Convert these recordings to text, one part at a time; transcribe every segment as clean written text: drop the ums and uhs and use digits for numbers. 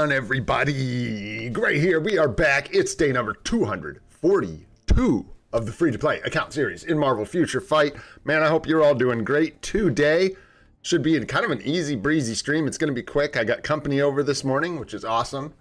on, everybody? Gray here. We are back. It's day number 242 of the free-to-play account series in Marvel Future Fight. Man, I hope you're all doing great today. Should be kind of an easy breezy stream. It's going to be quick. I got company over this morning, which is awesome.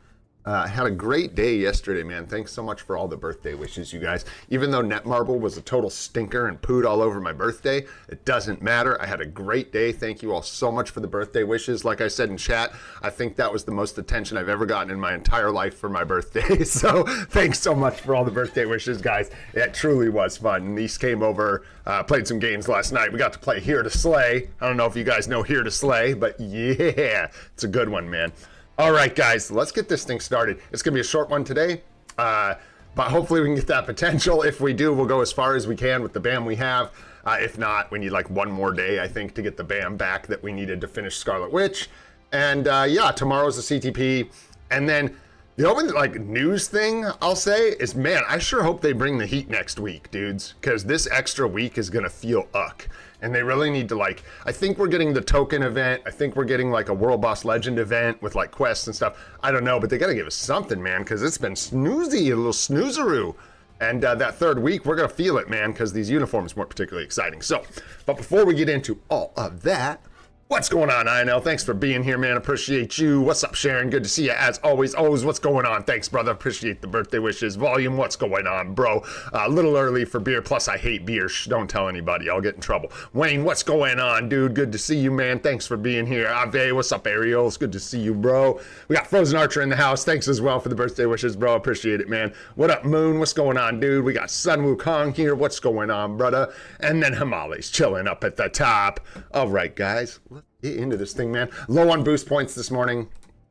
I had a great day yesterday, man. Thanks so much for all the birthday wishes, you guys. Even though Netmarble was a total stinker and pooed all over my birthday, it doesn't matter. I had a great day. Thank you all so much for the birthday wishes. Like I said in chat, I think that was the most attention I've ever gotten in my entire life for my birthday. So thanks so much for all the birthday wishes, guys. It truly was fun. Niece came over, played some games last night. We got to play Here to Slay. I don't know if you guys know Here to Slay, but yeah, it's a good one, man. All right, guys, let's get this thing started. It's going to be a short one today, but hopefully we can get that potential. If we do, we'll go as far as we can with the BAM we have. If not, we need like one more day, I think, to get the BAM back that we needed to finish Scarlet Witch. And yeah, tomorrow's the CTP. And then the only like news thing I'll say is, man, I sure hope they bring the heat next week, dudes, because this extra week is going to feel uck. And they really need to, like, I think we're getting the token event. I think we're getting like a World Boss Legend event with like quests and stuff. I don't know, but they got to give us something, man, because it's been snoozy, a little snoozeroo. And that third week, we're going to feel it, man, because these uniforms weren't particularly exciting. So, but before we get into all of that, what's going on, INL? Thanks for being here, man. Appreciate you. What's up, Sharon? Good to see you as always. O's, what's going on? Thanks, brother. Appreciate the birthday wishes. Volume, what's going on, bro? A little early for beer. Plus, I hate beer. Shh, don't tell anybody. I'll get in trouble. Wayne, what's going on, dude? Good to see you, man. Thanks for being here. Ave, what's up, Ariel? It's good to see you, bro. We got Frozen Archer in the house. Thanks as well for the birthday wishes, bro. Appreciate it, man. What up, Moon? What's going on, dude? We got Sun Wukong here. What's going on, brother? And then Himala's chilling up at the top. All right, guys. Let's get into this thing, man. Low on boost points this morning.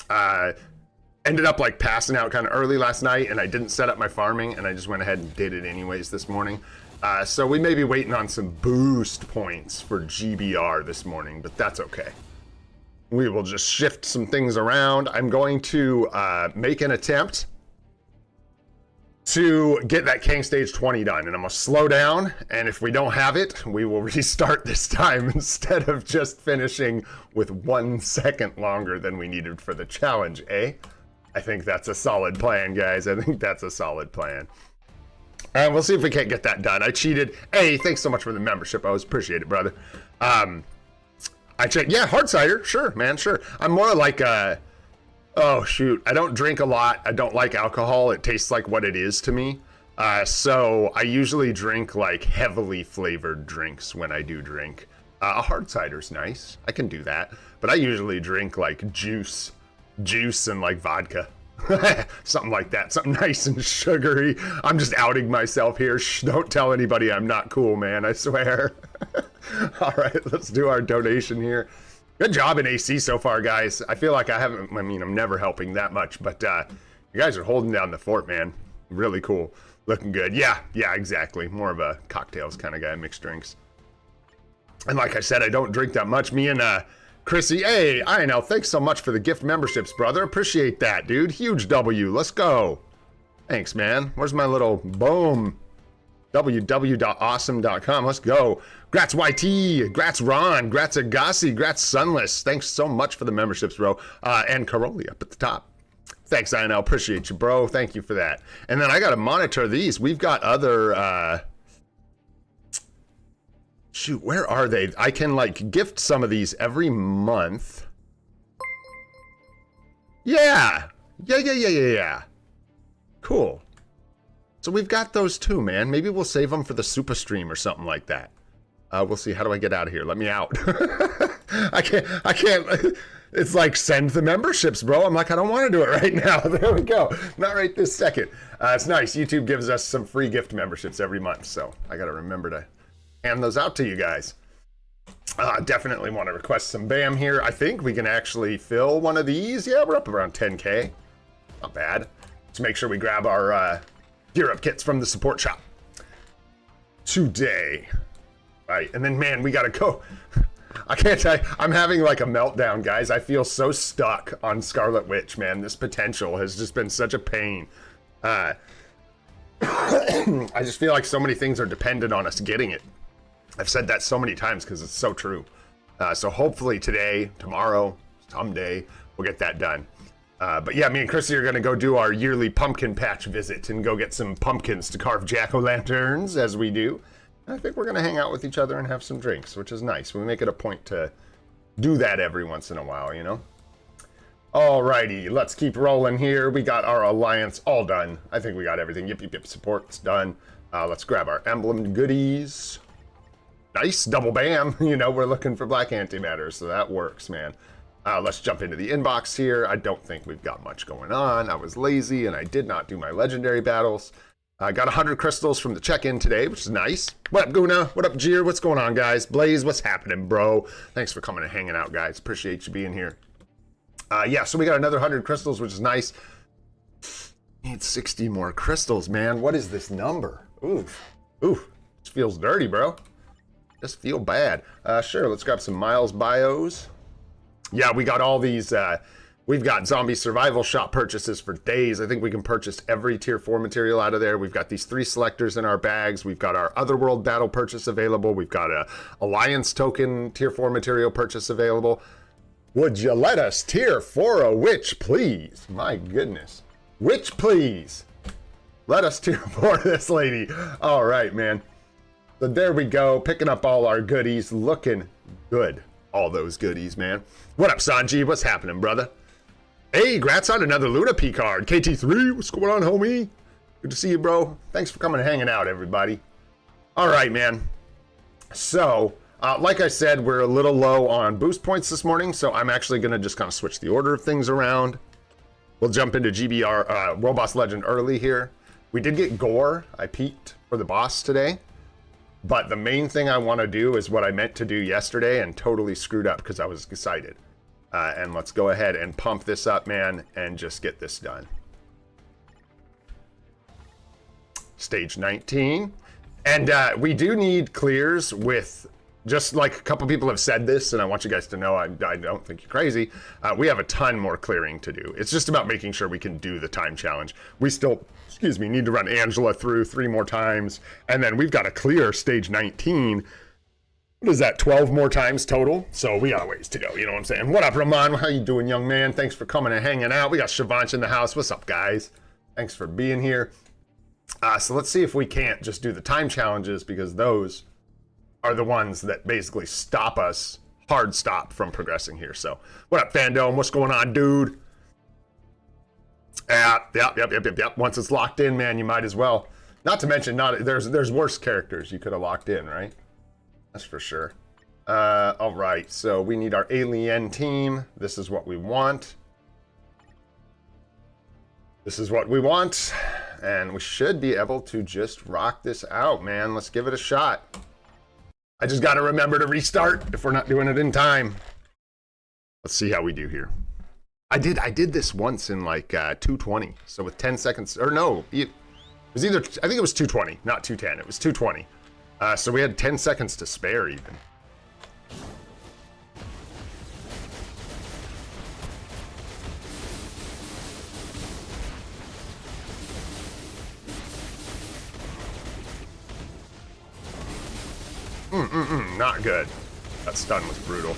Ended up like passing out kind of early last night, and I didn't set up my farming, and I just went ahead and did it anyways this morning. So we may be waiting on some boost points for GBR this morning, but that's okay. We will just shift some things around. I'm going to make an attempt to get that King Stage 20 done, and I'm gonna slow down, and if we don't have it, we will restart this time instead of just finishing with 1 second longer than we needed for the challenge, eh? I think that's a solid plan, guys. I think that's a solid plan. All right, we'll see if we can't get that done. I cheated. Hey, thanks so much for the membership. I always appreciate it, brother. I checked. Yeah, hard cider. Sure, man, sure. I'm more like a... Oh, shoot. I don't drink a lot. I don't like alcohol. It tastes like what it is to me. So I usually drink like heavily flavored drinks when I do drink. A hard cider's nice. I can do that. But I usually drink like juice and like vodka. Something like that. Something nice and sugary. I'm just outing myself here. Shh, don't tell anybody I'm not cool, man. I swear. All right, let's do our donation here. Good job in AC so far, guys. I feel like I'm never helping that much, but you guys are holding down the fort, man. Really cool. Looking good. Yeah, exactly. More of a cocktails kind of guy, mixed drinks. And like I said, I don't drink that much. Me and Chrissy, hey, INL, thanks so much for the gift memberships, brother. Appreciate that, dude. Huge W. Let's go. Thanks, man. Where's my little boom? www.awesome.com. Let's go. Grats YT, grats Ron, grats Agassi, grats Sunless. Thanks so much for the memberships, bro. And Caroli up at the top. Thanks, INL. Appreciate you, bro. Thank you for that. And then I got to monitor these. We've got other... Shoot, where are they? I can like gift some of these every month. Yeah. Cool. So we've got those too, man. Maybe we'll save them for the super stream or something like that. We'll see. How do I get out of here? Let me out. I can't. It's like, send the memberships, bro. I'm like, I don't want to do it right now. There we go. Not right this second. It's nice. YouTube gives us some free gift memberships every month. So I got to remember to hand those out to you guys. Definitely want to request some BAM here. I think we can actually fill one of these. Yeah, we're up around 10K. Not bad. Let's make sure we grab our... Gear Up kits from the support shop today. Right, and then, man, we gotta go. I can't tell you, I'm having like a meltdown, guys. I feel so stuck on Scarlet Witch, man. This potential has just been such a pain. I just feel like so many things are dependent on us getting it. I've said that so many times because it's so true. So hopefully today, tomorrow, someday, we'll get that done. But yeah, me and Chrissy are going to go do our yearly pumpkin patch visit and go get some pumpkins to carve jack-o'-lanterns, as we do. And I think we're going to hang out with each other and have some drinks, which is nice. We make it a point to do that every once in a while, you know? Alrighty, let's keep rolling here. We got our alliance all done. I think we got everything. Yip, support's done. Let's grab our emblem goodies. Nice, double bam. You know, we're looking for black antimatter, so that works, man. Let's jump into the inbox here. I don't think we've got much going on. I was lazy and I did not do my legendary battles. I got 100 crystals from the check-in today, which is nice. What up, Guna? What up, Jeer? What's going on, guys? Blaze, what's happening, bro? Thanks for coming and hanging out, guys. Appreciate you being here. Yeah, so we got another 100 crystals, which is nice. Need 60 more crystals, man. What is this number? Oof. This feels dirty, bro. Just feel bad. Sure, let's grab some Miles bios. Yeah, we got all these, we've got zombie survival shop purchases for days. I think we can purchase every tier 4 material out of there. We've got these 3 selectors in our bags. We've got our Otherworld battle purchase available. We've got a Alliance token tier 4 material purchase available. Would you let us tier 4 a witch, please? My goodness. Witch, please. Let us tier 4 this lady. All right, man. So there we go. Picking up all our goodies. Looking good. All those goodies, man. What up, Sanji? What's happening, brother? Hey, grats on another Luna P card. KT3, what's going on, homie? Good to see you, bro. Thanks for coming and hanging out, everybody. All right, man. So, like I said, we're a little low on boost points this morning, so I'm actually going to just kind of switch the order of things around. We'll jump into GBR, World Boss Legend early here. We did get Gore. I peaked for the boss today. But the main thing I want to do is what I meant to do yesterday and totally screwed up because I was excited. And let's go ahead and pump this up, man, and just get this done. Stage 19. And we do need clears with, just like a couple people have said this, and I want you guys to know I don't think you're crazy. We have a ton more clearing to do. It's just about making sure we can do the time challenge. We still, excuse me, need to run Angela through 3 more times, and then we've got to clear stage 19. What is that, 12 more times total? So we got a ways to go, you know what I'm saying? What up, Ramon? How you doing, young man? Thanks for coming and hanging out. We got Shivansh in the house. What's up, guys? Thanks for being here. So let's see if we can't just do the time challenges, because those are the ones that basically stop us, hard stop from progressing here. So what up, Fandom? What's going on, dude? Yep. Once it's locked in, man, you might as well. Not to mention, there's worse characters you could have locked in, right? That's for sure. All right, so we need our alien team. This is what we want. This is what we want. And we should be able to just rock this out, man. Let's give it a shot. I just got to remember to restart if we're not doing it in time. Let's see how we do here. I did this once in like 220. So with 10 seconds, or no, it was either, I think it was 220, not 210. It was 220. So we had 10 seconds to spare even. Not good. That stun was brutal.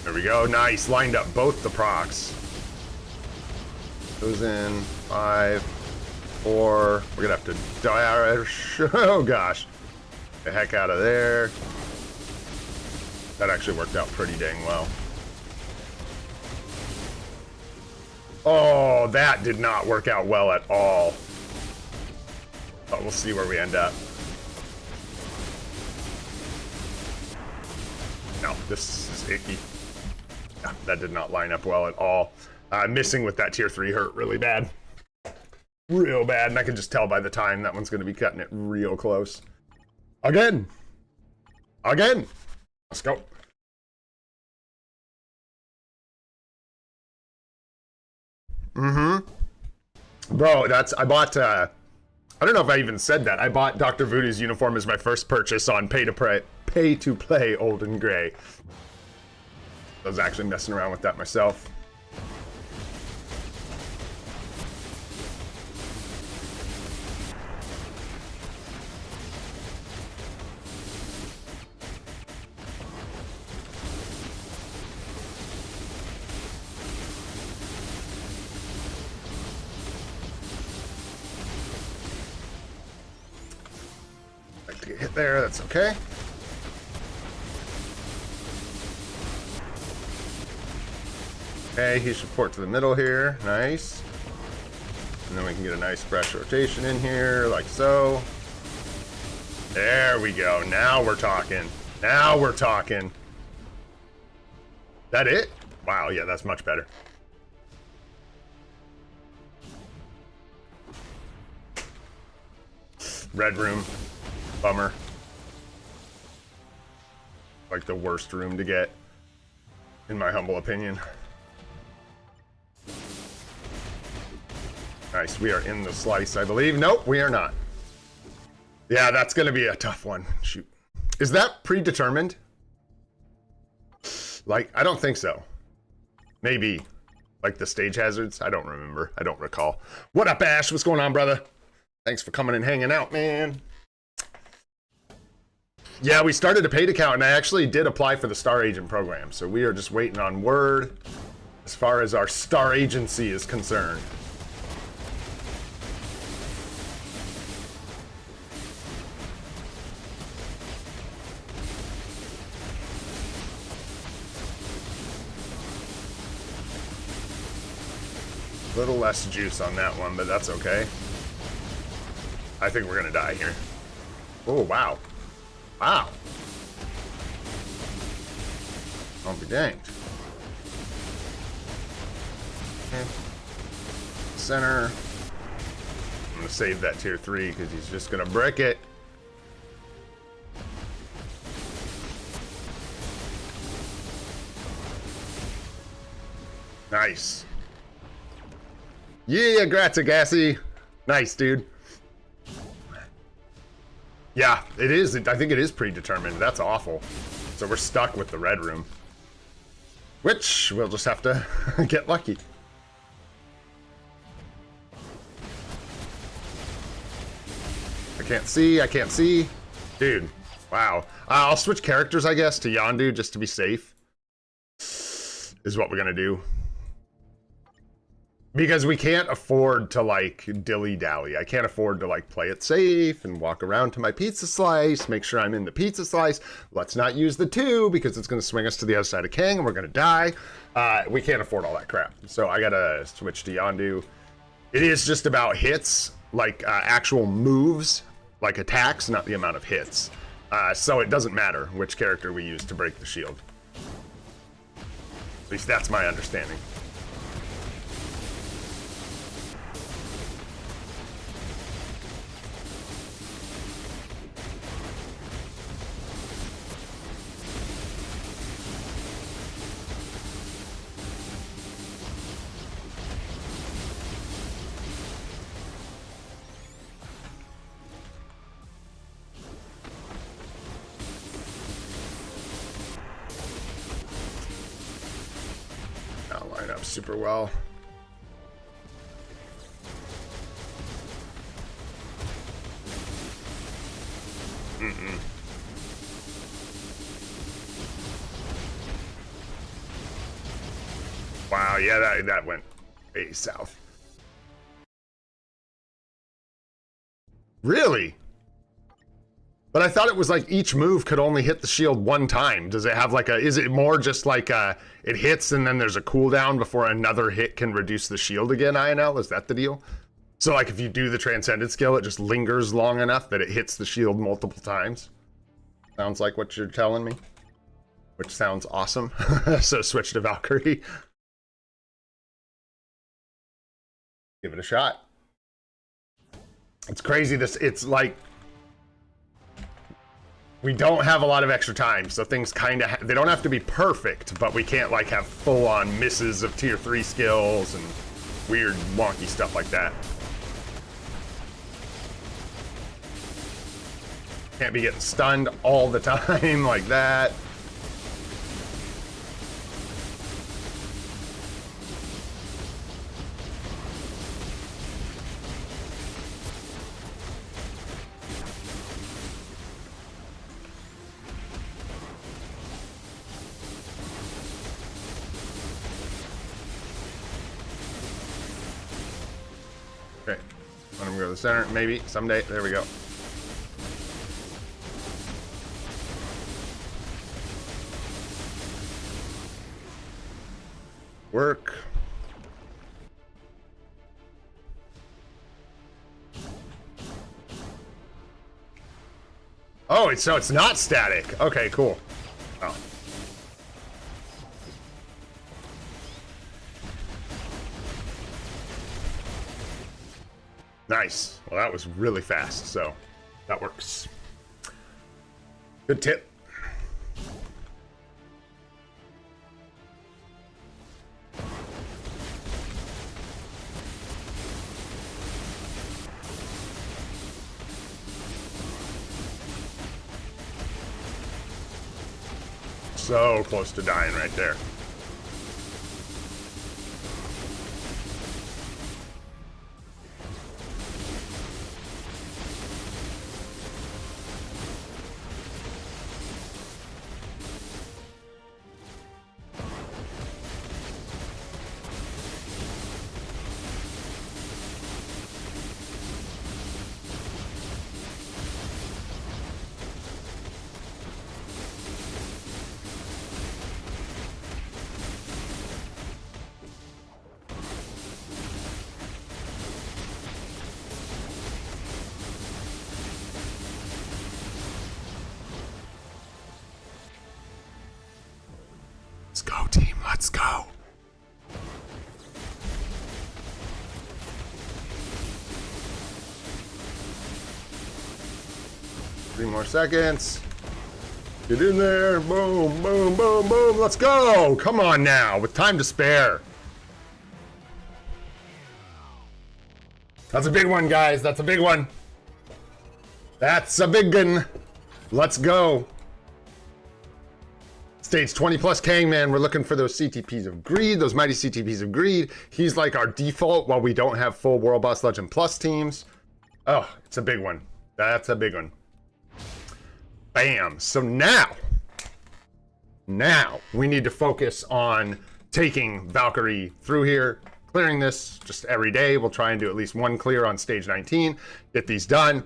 There we go. Nice. Lined up both the procs. Goes in. 5, 4. We're gonna have to dash. Oh gosh. The heck out of there. That actually worked out pretty dang well. Oh, that did not work out well at all. But we'll see where we end up. No, this is icky. Yeah, that did not line up well at all. Missing with that tier 3 hurt really bad. Real bad, and I can just tell by the time that one's going to be cutting it real close. Again! Let's go. Bro, I bought, I don't know if I even said that. I bought Dr. Voodoo's uniform as my first purchase on pay to play Old and Gray. I was actually messing around with that myself. there, that's okay. Okay, he should port to the middle here. Nice. And then we can get a nice fresh rotation in here, like so. There we go. Now we're talking. Now we're talking. That it? Wow, yeah, that's much better. Red room. Bummer. Like the worst room to get, in my humble opinion. Nice, we are in the slice, I believe. Nope, we are not. Yeah, that's gonna be a tough one. Shoot. Is that predetermined? Like, I don't think so. Maybe. Like the stage hazards? I don't remember. I don't recall. What up, Ash? What's going on, brother? Thanks for coming and hanging out, man. Yeah, we started a paid account, and I actually did apply for the Star Agent program. So we are just waiting on word as far as our Star Agency is concerned. A little less juice on that one, but that's okay. I think we're gonna die here. Oh, wow. Wow. I'll be danged. Okay. Center. I'm gonna save that tier 3 because he's just gonna brick it. Nice. Yeah, grazie, Gassy. Nice, dude. Yeah, it is. I think it is predetermined. That's awful. So we're stuck with the red room. Which we'll just have to get lucky. I can't see. I can't see. Dude, wow. I'll switch characters, I guess, to Yondu just to be safe. Is what we're going to do. Because we can't afford to, like, dilly-dally. I can't afford to, like, play it safe and walk around to my pizza slice, make sure I'm in the pizza slice. Let's not use the 2 because it's going to swing us to the other side of King and we're going to die. We can't afford all that crap. So I got to switch to Yondu. It is just about hits, like actual moves, like attacks, not the amount of hits. So it doesn't matter which character we use to break the shield. At least that's my understanding. Line up super well. Wow, yeah, that went way south. Really? But I thought it was like each move could only hit the shield one time. Does it have like a, is it more just like it hits and then there's a cooldown before another hit can reduce the shield again, INL? Is that the deal? So like if you do the Transcendent skill, it just lingers long enough that it hits the shield multiple times? Sounds like what you're telling me. Which sounds awesome. So switch to Valkyrie. Give it a shot. It's crazy, it's like, we don't have a lot of extra time, so things kind of, they don't have to be perfect, but we can't like have full-on misses of tier 3 skills and weird wonky stuff like that. Can't be getting stunned all the time like that. Okay, let him go to the center, maybe, someday, there we go. Work. Oh, so it's not static. Okay, cool. Oh. Nice. Well, that was really fast, so that works. Good tip. So close to dying right there. Let's go, team. Let's go. Three more seconds. Get in there. Boom, boom, boom, boom. Let's go. Come on now. With time to spare. That's a big one, guys. That's a big one. That's a big one. Let's go. Stage 20 plus Kang, man. We're looking for those CTPs of Greed, those mighty CTPs of Greed. He's like our default while we don't have full World Boss Legend Plus teams. Oh, it's a big one. That's a big one. Bam. So now we need to focus on taking Valkyrie through here, clearing this just every day. We'll try and do at least one clear on stage 19, get these done.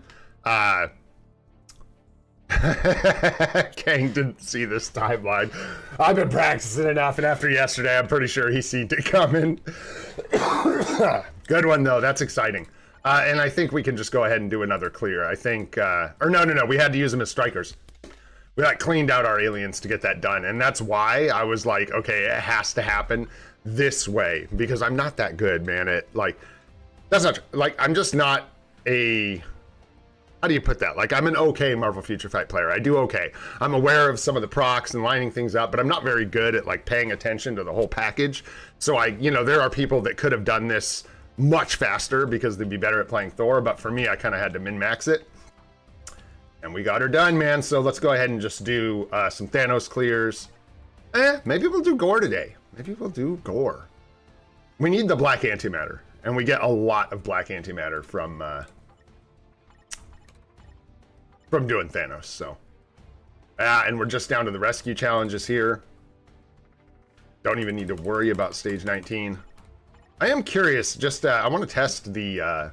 Kang didn't see this timeline. I've been practicing enough, and after yesterday, I'm pretty sure he seen it coming. Good one, though. That's exciting. And I think we can just go ahead and do another clear. I think, or no. We had to use them as strikers. We like cleaned out our aliens to get that done. And that's why I was like, okay, it has to happen this way. Because I'm not that good, man. That's not, like, I'm just not a... How do you put that? Like, I'm an okay Marvel Future Fight player. I do okay. I'm aware of some of the procs and lining things up, but I'm not very good at, like, paying attention to the whole package. So there are people that could have done this much faster because they'd be better at playing Thor, but for me, I kind of had to min-max it. And we got her done, man. So let's go ahead and just do some Thanos clears. Maybe we'll do Gore today. Maybe we'll do Gore. We need the black antimatter, and we get a lot of black antimatter from doing Thanos, so. And we're just down to the rescue challenges here. Don't even need to worry about stage 19. I am curious, just, I want to test the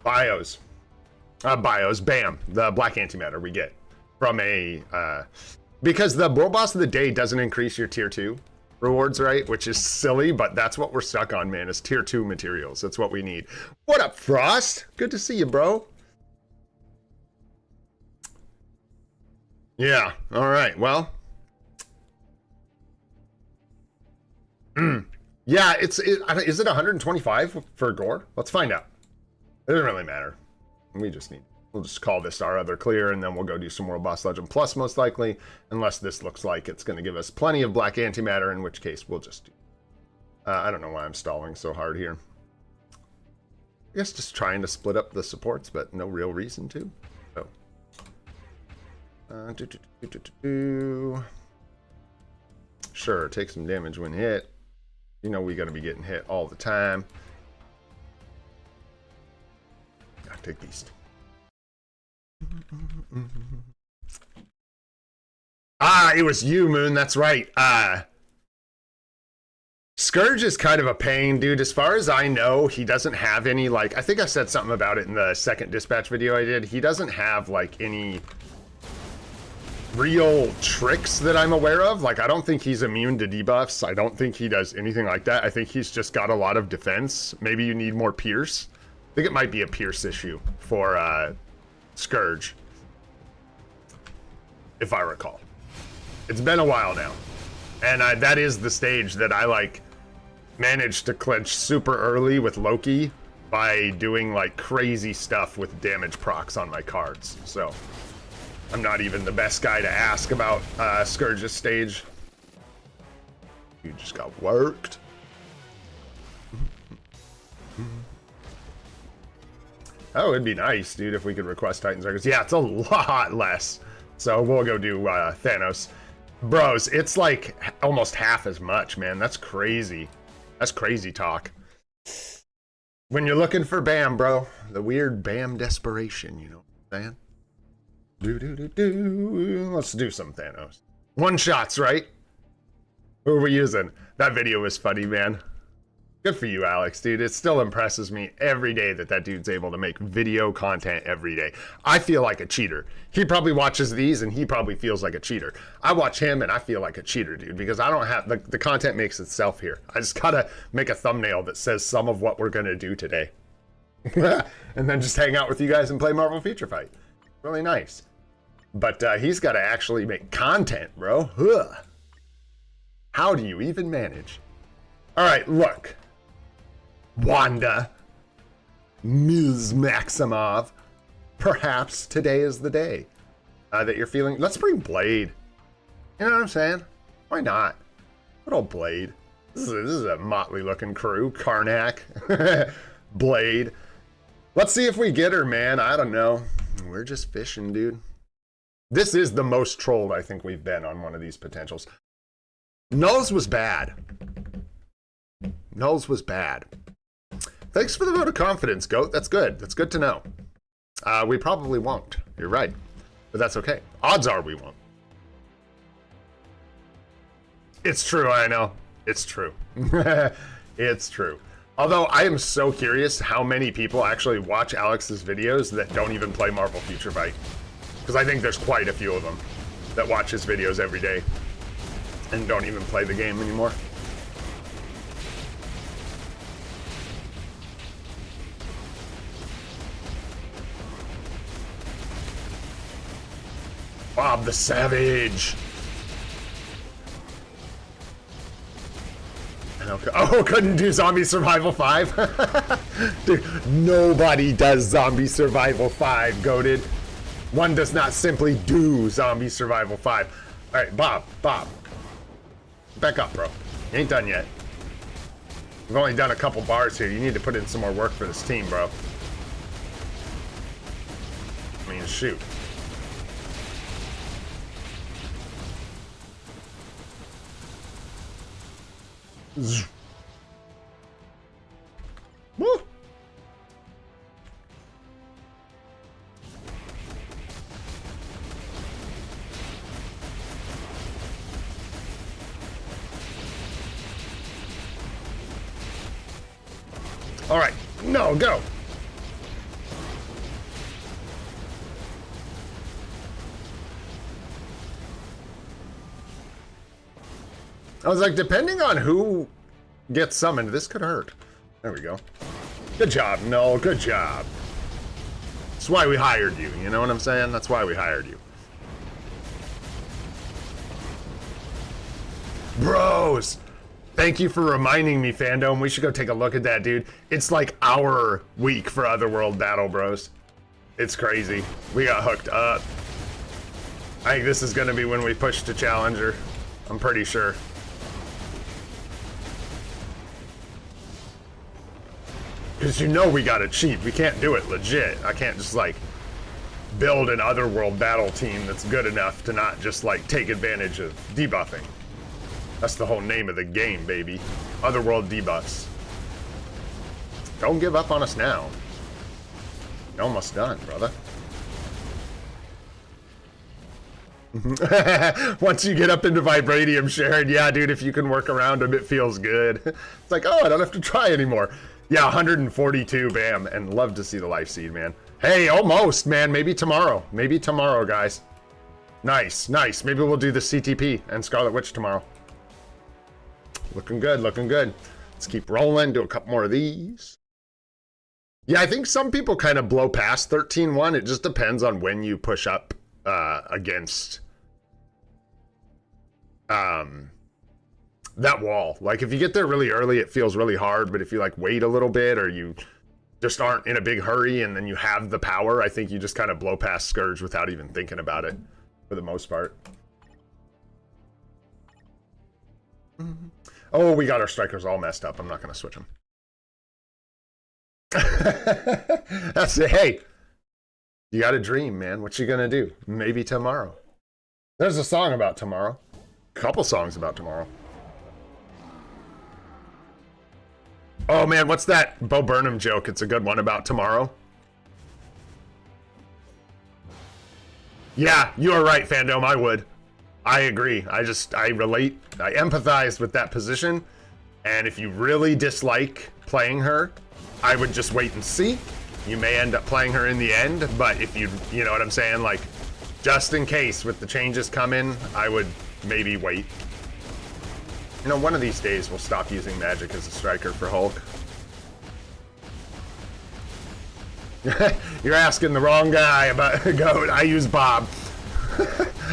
BAM, the black antimatter we get from because the World Boss of the Day doesn't increase your tier 2 rewards, right? Which is silly, but that's what we're stuck on, man, is tier 2 materials. That's what we need. What up, Frost? Good to see you, bro. Yeah, all right, well. Yeah, is it 125 for Gore? Let's find out. It doesn't really matter. We'll just call this our other clear, and then we'll go do some World Boss Legend Plus, most likely, unless this looks like it's going to give us plenty of black antimatter, in which case we'll just do. I don't know why I'm stalling so hard here. I guess just trying to split up the supports, but no real reason to. So. Sure, take some damage when hit. You know we gotta be getting hit all the time. Gotta take these. It was you, Moon. That's right. Scourge is kind of a pain, dude. As far as I know, he doesn't have any, like, I think I said something about it in the second dispatch video I did. He doesn't have, like, any real tricks that I'm aware of. Like, I don't think he's immune to debuffs. I don't think he does anything like that. I think he's just got a lot of defense. Maybe you need more Pierce. I think it might be a Pierce issue for Scourge, if I recall. It's been a while now. And that is the stage that I, like, managed to clinch super early with Loki by doing, like, crazy stuff with damage procs on my cards. So I'm not even the best guy to ask about Scourge's stage. You just got worked. Oh, it'd be nice, dude, if we could request Titan's Records. Yeah, it's a lot less. So we'll go do Thanos. Bros, it's like almost half as much, man. That's crazy. That's crazy talk. When you're looking for Bam, bro, the weird Bam desperation, you know what I'm saying? Let's do some Thanos. One shots, right? Who are we using? That video was funny, man. Good for you, Alex, dude. It still impresses me every day that dude's able to make video content every day. I feel like a cheater. He probably watches these and he probably feels like a cheater. I watch him and I feel like a cheater, dude, because I don't have the content makes itself here. I just gotta make a thumbnail that says some of what we're gonna do today. And then just hang out with you guys and play Marvel Future Fight. Really nice. But he's gotta actually make content, bro. Ugh. How do you even manage? All right, look. Wanda, Ms. Maximov, perhaps today is the day that you're feeling. Let's bring Blade. You know what I'm saying? Why not? Good old Blade. This is a motley looking crew. Karnak, Blade. Let's see if we get her, man. I don't know. We're just fishing, dude. This is the most trolled I think we've been on one of these potentials. Nulls was bad. Nulls was bad. Thanks for the vote of confidence, Goat. That's good. That's good to know. We probably won't. You're right. But that's okay. Odds are we won't. It's true, I know. It's true. It's true. Although I am so curious how many people actually watch Alex's videos that don't even play Marvel Future Fight. Because I think there's quite a few of them that watch his videos every day and don't even play the game anymore. Bob the Savage. Oh, couldn't do Zombie Survival 5? Dude, nobody does Zombie Survival 5, goated. One does not simply do Zombie Survival 5. All right, Bob. Back up, bro. You ain't done yet. We've only done a couple bars here. You need to put in some more work for this team, bro. I mean, shoot. Woo. All right, no, go. I was like, depending on who gets summoned, this could hurt. There we go. Good job, Null. Good job. That's why we hired you. You know what I'm saying? That's why we hired you. Bros, thank you for reminding me, Fandom. We should go take a look at that, dude. It's like our week for Otherworld Battle, bros. It's crazy. We got hooked up. I think this is going to be when we push to Challenger. I'm pretty sure. Because you know we gotta cheat. We can't do it legit. I can't just like build an Otherworld battle team that's good enough to not just like take advantage of debuffing. That's the whole name of the game, baby. Otherworld debuffs. Don't give up on us now. You're almost done, brother. Once you get up into Vibranium, Sharon, yeah, dude, if you can work around them, it feels good. It's like, oh, I don't have to try anymore. Yeah, 142, bam, and love to see the Life Seed, man. Hey, almost, man, maybe tomorrow. Maybe tomorrow, guys. Nice, nice. Maybe we'll do the CTP and Scarlet Witch tomorrow. Looking good, looking good. Let's keep rolling, do a couple more of these. Yeah, I think some people kind of blow past 13-1. It just depends on when you push up against that wall. Like, if you get there really early, it feels really hard, but if you, like, wait a little bit or you just aren't in a big hurry and then you have the power, I think you just kind of blow past Scourge without even thinking about it, for the most part. Oh, we got our strikers all messed up. I'm not going to switch them. That's it. Hey, you got a dream, man. What you going to do? Maybe tomorrow. There's a song about tomorrow. A couple songs about tomorrow. Oh, man, what's that Bo Burnham joke? It's a good one about tomorrow. Yeah, you are right, Fandom. I would. I agree. I relate. I empathize with that position. And if you really dislike playing her, I would just wait and see. You may end up playing her in the end, but if you know what I'm saying? Like, just in case with the changes coming, I would maybe wait. You know, one of these days we'll stop using magic as a striker for Hulk. You're asking the wrong guy about Goat. I use Bob.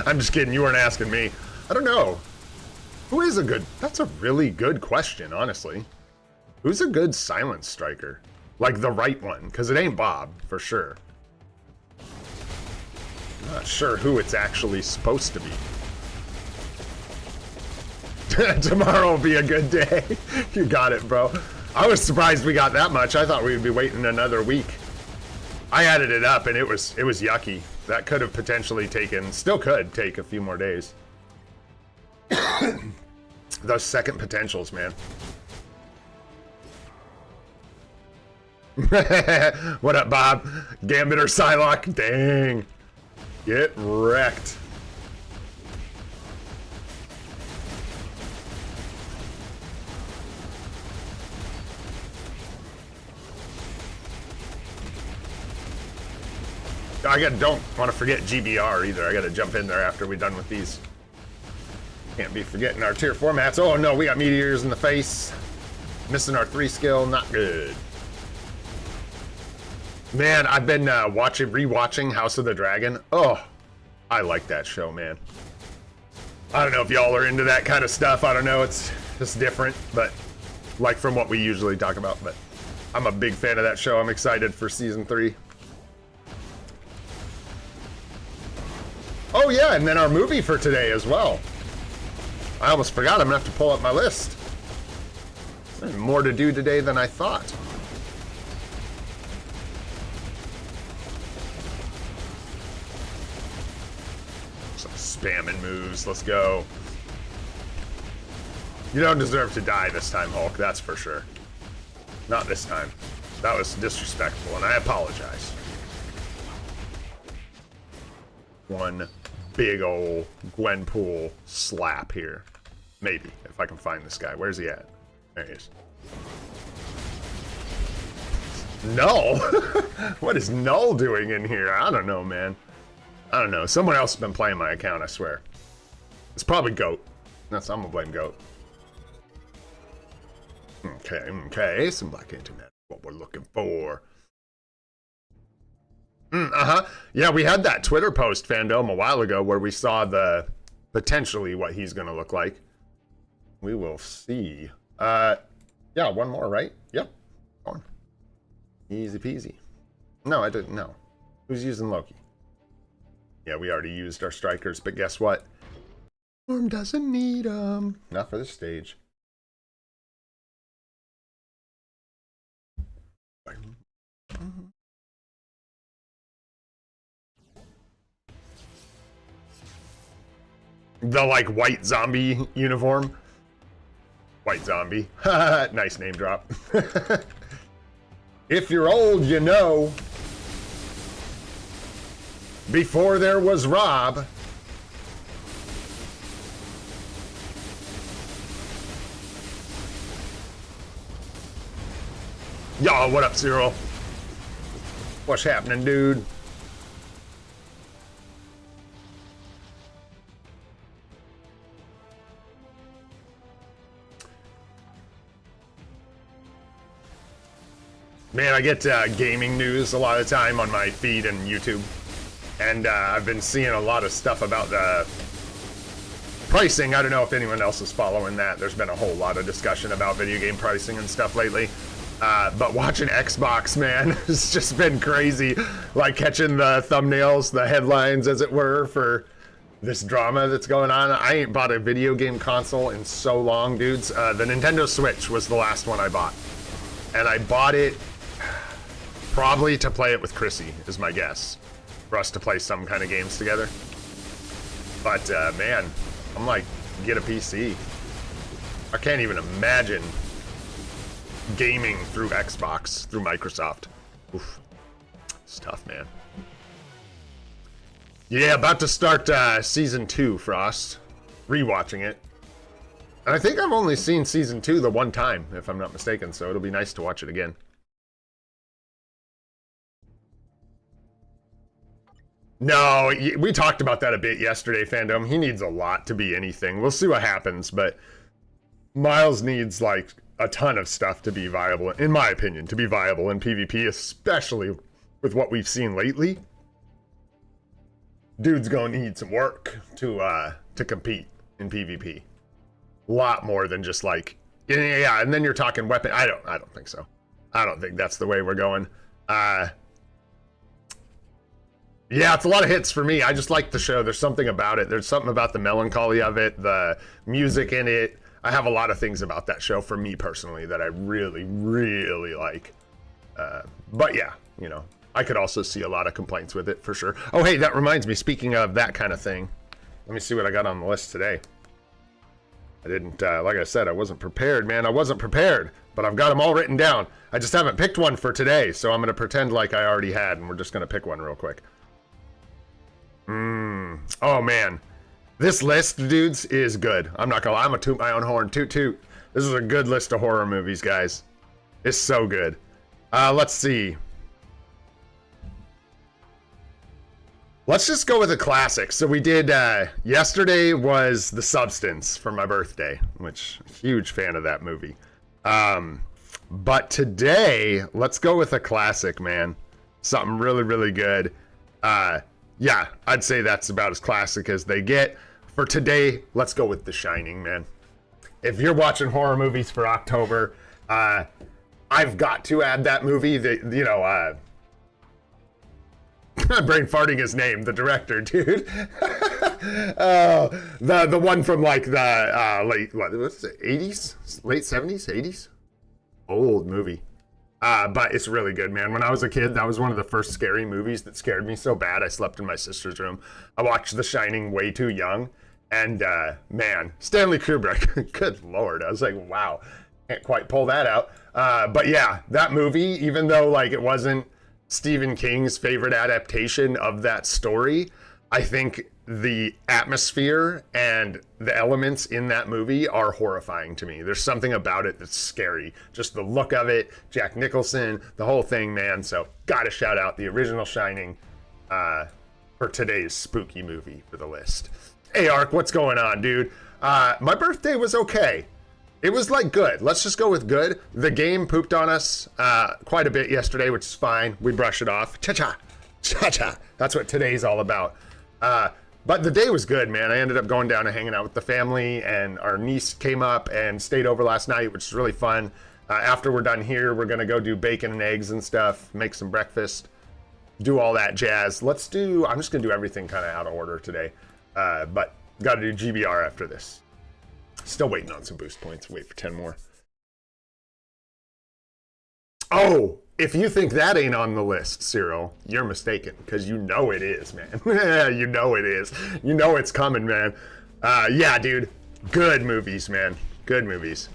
I'm just kidding. You weren't asking me. I don't know. Who is a good... That's a really good question, honestly. Who's a good silence striker? Like the right one, because it ain't Bob, for sure. I'm not sure who it's actually supposed to be. Tomorrow will be a good day. You got it, bro. I was surprised we got that much. I thought we would be waiting another week. I added it up and it was yucky. That could have potentially taken, still could take a few more days. Those second potentials, man. What up, Bob? Gambit or Psylocke? Dang. Get wrecked. Don't want to forget GBR either. I gotta jump in there after we're done with these. Can't be forgetting our tier 4 mats. Oh no, we got meteors in the face. Missing our 3 skill, not good. Man, I've been rewatching House of the Dragon. Oh, I like that show, man. I don't know if y'all are into that kind of stuff. I don't know, it's just different, but like from what we usually talk about. But I'm a big fan of that show. I'm excited for season 3. Oh yeah, and then our movie for today as well. I almost forgot. I'm gonna have to pull up my list. There's more to do today than I thought. Some spamming moves. Let's go. You don't deserve to die this time, Hulk. That's for sure. Not this time. That was disrespectful, and I apologize. One big ol' Gwenpool slap here. Maybe, if I can find this guy. Where's he at? There he is. Null? What is Null doing in here? I don't know, man. I don't know. Someone else has been playing my account, I swear. It's probably Goat. I'm gonna blame Goat. Okay. Some black internet. What we're looking for. Yeah, we had that Twitter post, Fandom, a while ago where we saw the potentially what he's gonna look like. We will see. Yeah, one more, right? Yep. Go on. Easy peasy. No, I didn't know. Who's using Loki? Yeah, we already used our strikers, but guess what? Storm doesn't need them. Not for this stage. The, like, white zombie uniform. White zombie. Nice name drop. If you're old, you know. Before there was Rob. Y'all, what up, Cyril? What's happening, dude? Man, I get gaming news a lot of the time on my feed and YouTube. And I've been seeing a lot of stuff about the pricing. I don't know if anyone else is following that. There's been a whole lot of discussion about video game pricing and stuff lately. But watching Xbox, man, it's just been crazy. Like catching the thumbnails, the headlines, as it were, for this drama that's going on. I ain't bought a video game console in so long, dudes. The Nintendo Switch was the last one I bought. And I bought it probably to play it with Chrissy, is my guess. For us to play some kind of games together. But, man, I'm like, get a PC. I can't even imagine gaming through Xbox, through Microsoft. Oof. It's tough, man. Yeah, about to start Season 2, Frost. Rewatching it. And I think I've only seen Season 2 the one time, if I'm not mistaken, so it'll be nice to watch it again. No, we talked about that a bit yesterday, Fandom. He needs a lot to be anything. We'll see what happens, but Miles needs, like, a ton of stuff to be viable, in my opinion, to be viable in PvP, especially with what we've seen lately. Dude's gonna need some work to compete in PvP. A lot more than just, like, yeah, and then you're talking weapon. I don't think so. I don't think that's the way we're going. Yeah, it's a lot of hits for me. I just like the show. There's something about it. There's something about the melancholy of it, the music in it. I have a lot of things about that show for me personally that I really, really like. But yeah, you know, I could also see a lot of complaints with it for sure. Oh, hey, that reminds me, speaking of that kind of thing, let me see what I got on the list today. I didn't, like I said, I wasn't prepared, man. I wasn't prepared, but I've got them all written down. I just haven't picked one for today, so I'm going to pretend like I already had, and we're just going to pick one real quick. Oh man, this list, dudes, is good. I'm not gonna lie, I'm gonna toot my own horn. Toot toot. This is a good list of horror movies, guys. It's so good. Let's see. Let's just go with a classic. So we did, yesterday was The Substance for my birthday, which, huge fan of that movie. But today, let's go with a classic, man. Something really, really good. Yeah, I'd say that's about as classic as they get. For today, let's go with The Shining, man. If you're watching horror movies for October, I've got to add that movie. You know, I'm brain farting his name, the director, dude. The one from like the late, what was it, 80s? Late 70s, 80s? Old movie. But it's really good, man. When I was a kid, that was one of the first scary movies that scared me so bad I slept in my sister's room. I watched The Shining way too young. And, man, Stanley Kubrick, good lord. I was like, wow, can't quite pull that out. But yeah, that movie, even though, like, it wasn't Stephen King's favorite adaptation of that story, I think the atmosphere and the elements in that movie are horrifying to me. There's something about it that's scary. Just the look of it, Jack Nicholson, the whole thing, man. So gotta shout out the original Shining for today's spooky movie for the list. Hey, Ark, what's going on, dude? My birthday was okay. It was like good. Let's just go with good. The game pooped on us quite a bit yesterday, which is fine. We brush it off. Cha-cha. Cha-cha. That's what today's all about. But the day was good, man. I ended up going down and hanging out with the family, and our niece came up and stayed over last night, which is really fun. After we're done here, we're gonna go do bacon and eggs and stuff, make some breakfast, do all that jazz. I'm just gonna do everything kind of out of order today. But gotta do GBR after this. Still waiting on some boost points. Wait for 10 more. Oh, if you think that ain't on the list, Cyril, you're mistaken, because you know it is, man. You know it is. You know it's coming, man. Yeah, dude. Good movies, man. Good movies.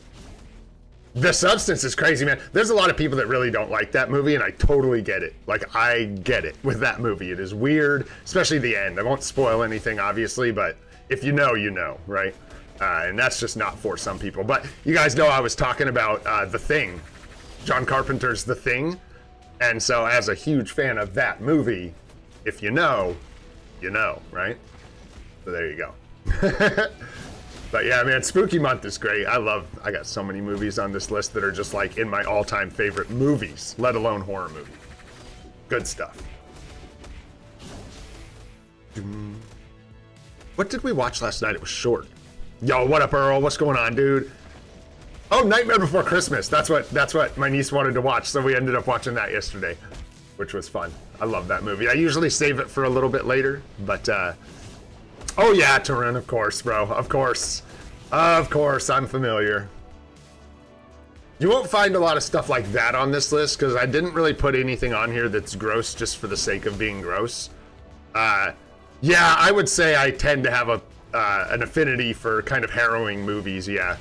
The Substance is crazy, man. There's a lot of people that really don't like that movie, and I totally get it. Like, I get it with that movie. It is weird, especially the end. I won't spoil anything, obviously, but if you know, you know, right? And that's just not for some people. But you guys know I was talking about The Thing. John Carpenter's The Thing. And so as a huge fan of that movie, if you know, right? So there you go. But yeah, man, spooky month is great. I got so many movies on this list that are just like in my all-time favorite movies, let alone horror movies. Good stuff. What did we watch last night? It was short. Yo, what up, Earl? What's going on, dude? Oh, Nightmare Before Christmas. That's what my niece wanted to watch, so we ended up watching that yesterday, which was fun. I love that movie. I usually save it for a little bit later, but oh yeah, Tarun, of course, bro. Of course. Of course, I'm familiar. You won't find a lot of stuff like that on this list because I didn't really put anything on here that's gross just for the sake of being gross. Yeah, I would say I tend to have an affinity for kind of harrowing movies, yeah.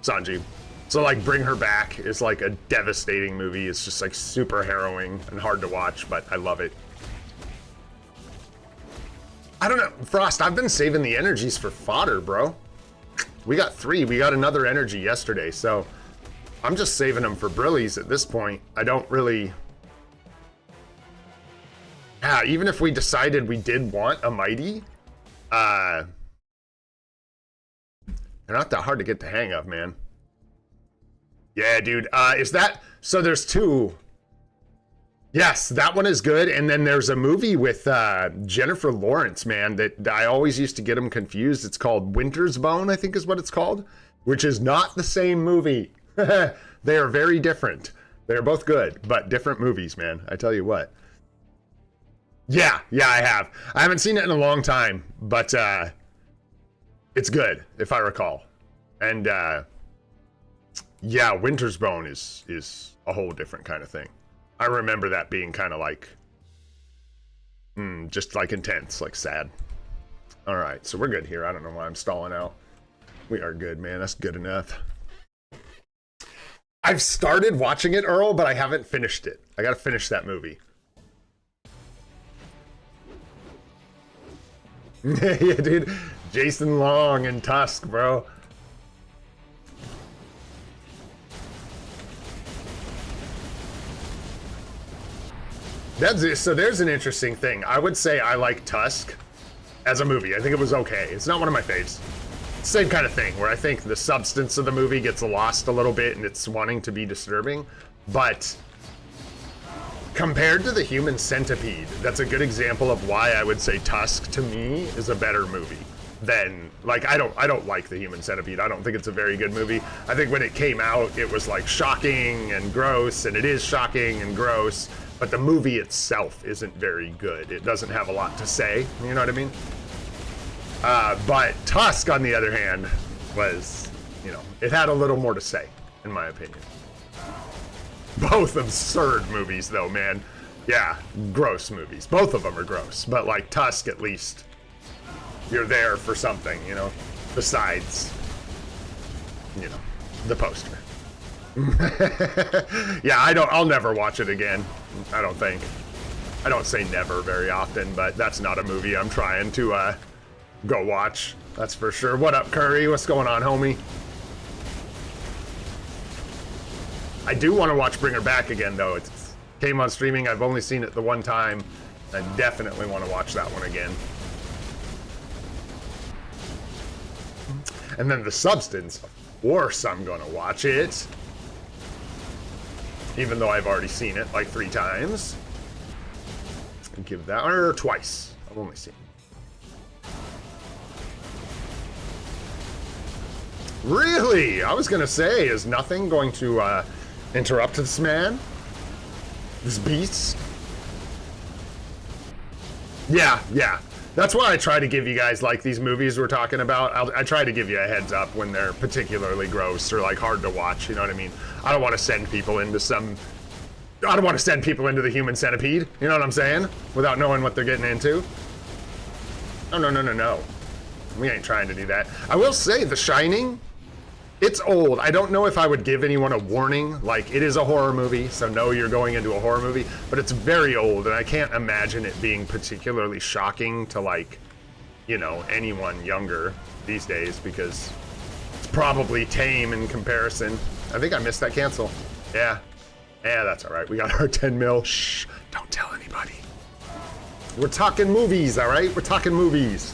Sanji. So like Bring Her Back is like a devastating movie. It's just like super harrowing and hard to watch, but I love it. I don't know, Frost, I've been saving the energies for fodder, bro. We got 3, we got another energy yesterday, so I'm just saving them for brillies at this point. I don't really... Yeah, even if we decided we did want a mighty, they're not that hard to get the hang of, man. Yeah, dude. Is that... So there's 2. Yes, that one is good. And then there's a movie with Jennifer Lawrence, man, that I always used to get them confused. It's called Winter's Bone, I think is what it's called, which is not the same movie. They are very different. They're both good, but different movies, man. I tell you what. Yeah, I have. I haven't seen it in a long time, but it's good, if I recall. And yeah, Winter's Bone is a whole different kind of thing. I remember that being kind of like, just like intense, like sad. All right, so we're good here. I don't know why I'm stalling out. We are good, man. That's good enough. I've started watching it, Earl, but I haven't finished it. I gotta finish that movie. Yeah, dude. Jason Long and Tusk, bro. So there's an interesting thing. I would say I like Tusk as a movie. I think it was okay. It's not one of my faves. Same kind of thing, where I think the substance of the movie gets lost a little bit and it's wanting to be disturbing. But compared to the Human Centipede, that's a good example of why I would say Tusk, to me, is a better movie than, like, I don't like the Human Centipede. I don't think it's a very good movie. I think when it came out, it was like shocking and gross, and it is shocking and gross, but the movie itself isn't very good. It doesn't have a lot to say, you know what I mean? But Tusk, on the other hand, was, you know, it had a little more to say, in my opinion. Both absurd movies, though, man. Yeah, gross movies. Both of them are gross, but like Tusk, at least, you're there for something, you know, besides, you know, the poster. Yeah, I'll never watch it again, I don't think. I don't say never very often, but that's not a movie I'm trying to go watch, that's for sure. What up, Curry? What's going on, homie? I do want to watch Bring Her Back again, though. It came on streaming. I've only seen it the one time. I definitely want to watch that one again. And then The Substance. Of course I'm going to watch it. Even though I've already seen it like 3 times. Give that, or twice. I've only seen it. Really? I was going to say, is nothing going to interrupt this man? This beast? Yeah. That's why I try to give you guys, like, these movies we're talking about. I try to give you a heads up when they're particularly gross or, like, hard to watch, you know what I mean? I don't want to send people into the Human Centipede, you know what I'm saying? Without knowing what they're getting into. No. We ain't trying to do that. I will say, The Shining, it's old. I don't know if I would give anyone a warning. Like, it is a horror movie, so know you're going into a horror movie, but it's very old, and I can't imagine it being particularly shocking to, like, you know, anyone younger these days, because it's probably tame in comparison. I think I missed that cancel. Yeah, that's all right. We got our 10 mil. Shh, don't tell anybody. We're talking movies, all right? We're talking movies.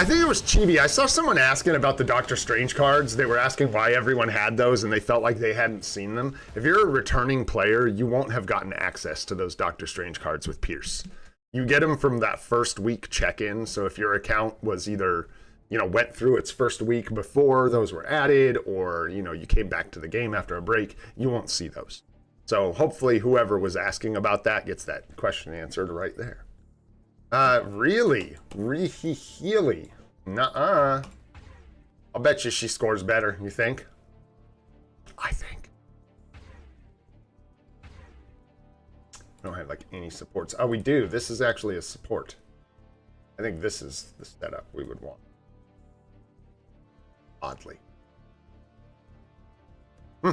I think it was Chibi. I saw someone asking about the Doctor Strange cards. They were asking why everyone had those and they felt like they hadn't seen them. If you're a returning player, you won't have gotten access to those Doctor Strange cards with Pierce. You get them from that first week check-in. So if your account was either, you know, went through its first week before those were added, or, you know, you came back to the game after a break, you won't see those. So hopefully whoever was asking about that gets that question answered right there. Really? Really? Nuh-uh. I'll bet you she scores better, you think? I think. I don't have like any supports. Oh, we do. This is actually a support. I think this is the setup we would want. Oddly. Yeah,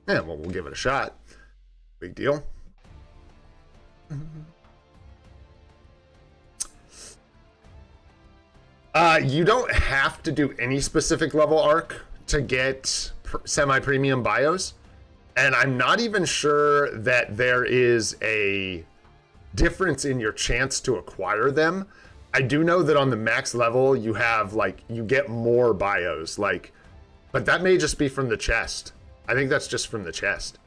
well, we'll give it a shot. Big deal. You don't have to do any specific level arc to get semi-premium bios. And I'm not even sure that there is a difference in your chance to acquire them. I do know that on the max level, you have, like, you get more bios, like, but that may just be from the chest. I think that's just from the chest.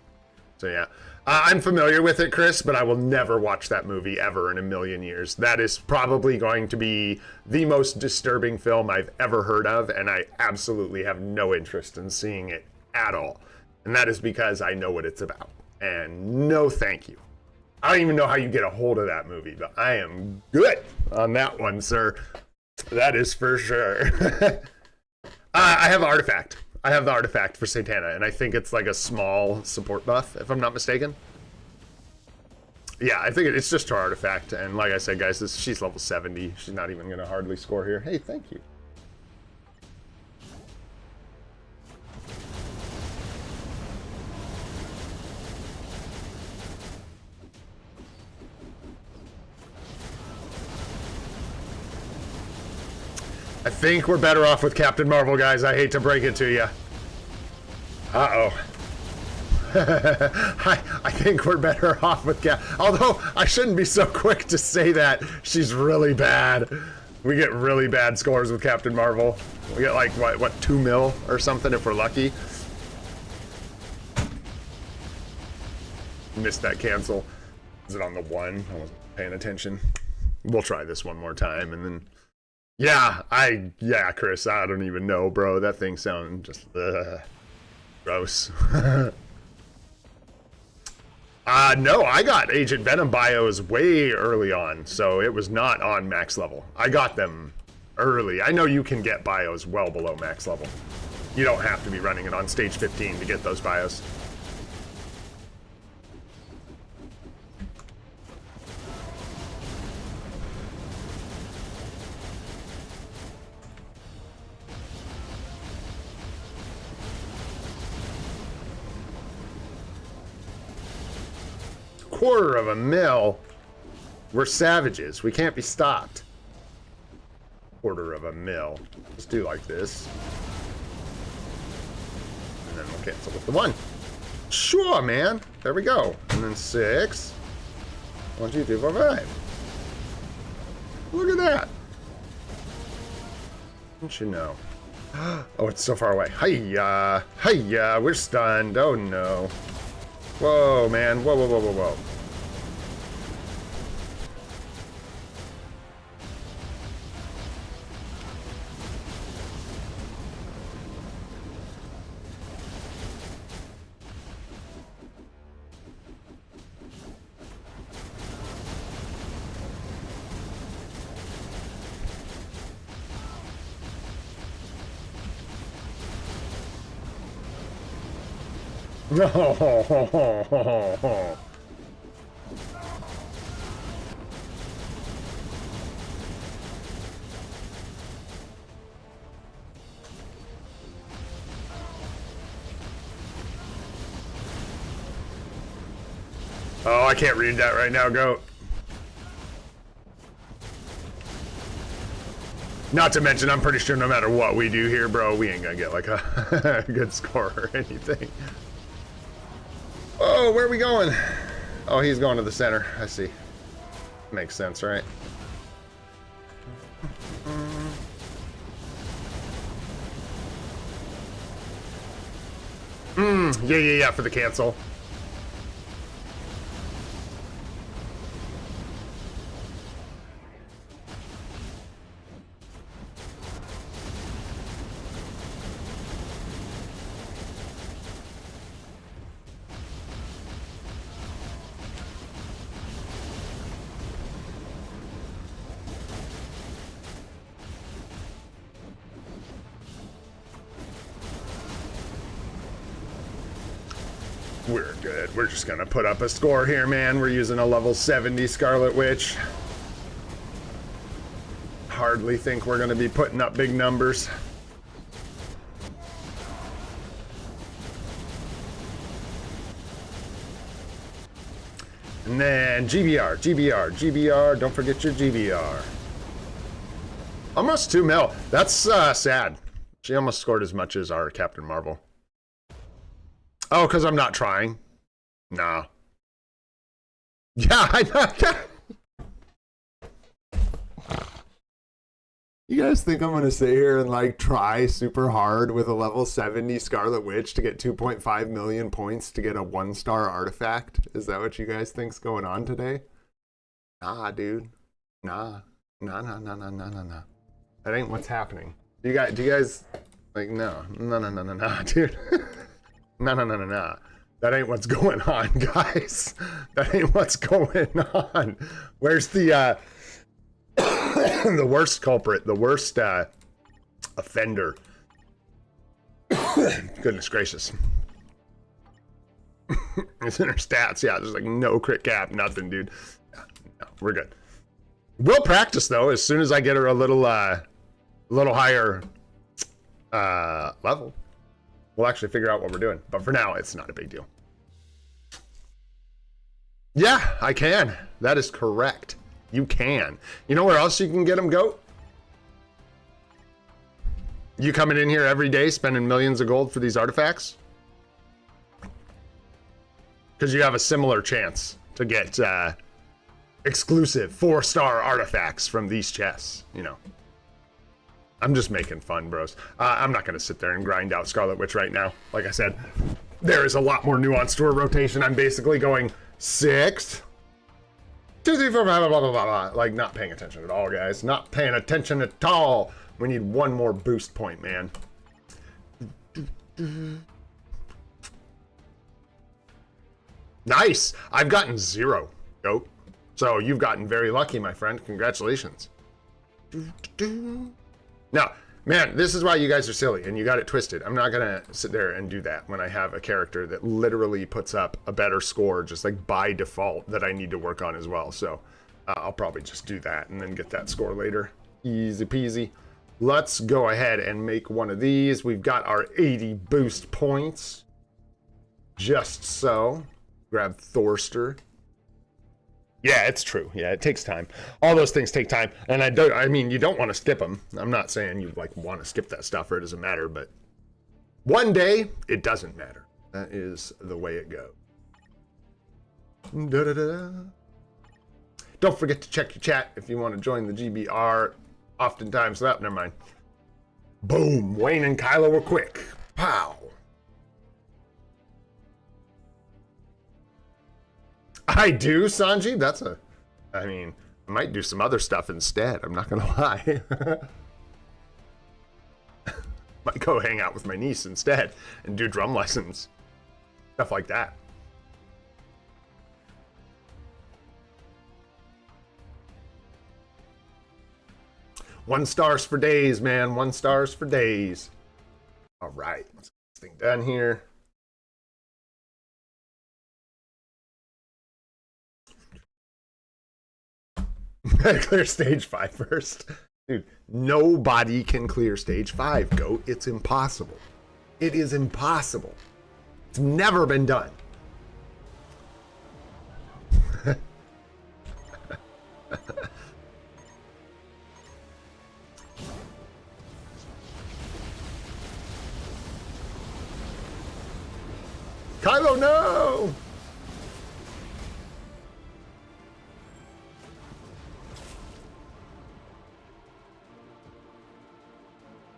So, yeah. I'm familiar with it, Chris, but I will never watch that movie ever in a million years. That is probably going to be the most disturbing film I've ever heard of, and I absolutely have no interest in seeing it at all. And that is because I know what it's about. And no thank you. I don't even know how you get a hold of that movie, but I am good on that one, sir. That is for sure. I have Artifact. I have the Artifact for Satana, and I think it's like a small support buff, if I'm not mistaken. Yeah, I think it's just her Artifact, and like I said, guys, she's level 70. She's not even going to hardly score here. Hey, thank you. I think we're better off with Captain Marvel, guys. I hate to break it to you. Uh-oh. I think we're better off with although I shouldn't be so quick to say that. She's really bad. We get really bad scores with Captain Marvel. We get like, what 2 mil or something if we're lucky. Missed that cancel. Is it on the 1? I wasn't paying attention. We'll try this one more time and then... Yeah, Chris, I don't even know, bro. That thing sounds just gross. No, I got Agent Venom bios way early on, so it was not on max level. I got them early. I know you can get bios well below max level. You don't have to be running it on stage 15 to get those bios. $250,000. We're savages. We can't be stopped. $250,000. Let's do like this. And then we'll cancel with the 1. Sure, man. There we go. And then 6. 1, 2, 3, 4, 5. Look at that. Don't you know? Oh, it's so far away. Hiya. Hiya. We're stunned. Oh, no. Whoa, man. Whoa, whoa, whoa, whoa, whoa. No. Oh, I can't read that right now, Goat. Not to mention, I'm pretty sure no matter what we do here, bro, we ain't gonna get like a good score or anything. Oh, where are we going? Oh, he's going to the center. I see. Makes sense, right? Yeah, for the cancel. We're good. We're just gonna put up a score here, man. We're using a level 70 Scarlet Witch. Hardly think we're gonna be putting up big numbers. And then GBR. Don't forget your GBR. Almost 2 mil. That's sad. She almost scored as much as our Captain Marvel. Oh, because I'm not trying. Nah. Yeah, I know. You guys think I'm going to sit here and like try super hard with a level 70 Scarlet Witch to get 2.5 million points to get a 1-star artifact? Is that what you guys think's going on today? Nah, dude. Nah. Nah. That ain't what's happening. Do you guys like, no, dude. No. That ain't what's going on, guys. That ain't what's going on. Where's the the worst culprit, the worst offender? Goodness gracious. It's in her stats. Yeah, there's like no crit cap, nothing, dude. No, we're good. We'll practice though. As soon as I get her a little higher level, we'll actually figure out what we're doing. But for now, it's not a big deal. Yeah, I can. That is correct. You can. You know where else you can get them, Goat? You coming in here every day spending millions of gold for these artifacts? Because you have a similar chance to get exclusive 4-star artifacts from these chests, you know. I'm just making fun, bros. I'm not going to sit there and grind out Scarlet Witch right now. Like I said, there is a lot more nuance to her rotation. I'm basically going 6, 2, 3, 4, blah, blah, blah, blah, blah. Like, not paying attention at all, guys. Not paying attention at all. We need one more boost point, man. Nice. I've gotten 0. Nope. So you've gotten very lucky, my friend. Congratulations. Now, man, this is why you guys are silly and you got it twisted. I'm not gonna sit there and do that when I have a character that literally puts up a better score just like by default that I need to work on as well. So I'll probably just do that and then get that score later. Easy peasy. Let's go ahead and make one of these. We've got our 80 boost points. Just so. Grab Thorster. Yeah, it's true. Yeah, it takes time. All those things take time. And I mean, you don't want to skip them. I'm not saying you like want to skip that stuff or it doesn't matter, but one day it doesn't matter. That is the way it goes. Don't forget to check your chat if you want to join the GBR. Oftentimes, never mind. Boom, Wayne and Kylo were quick. Pow. I do, Sanji. I mean, I might do some other stuff instead. I'm not gonna lie. Might go hang out with my niece instead and do drum lessons. Stuff like that. One stars for days, man. 1 stars for days. All right, let's get this thing done here. Clear stage 5 first. Dude, nobody can clear stage 5, Goat. It's impossible. It is impossible. It's never been done. Kylo, no!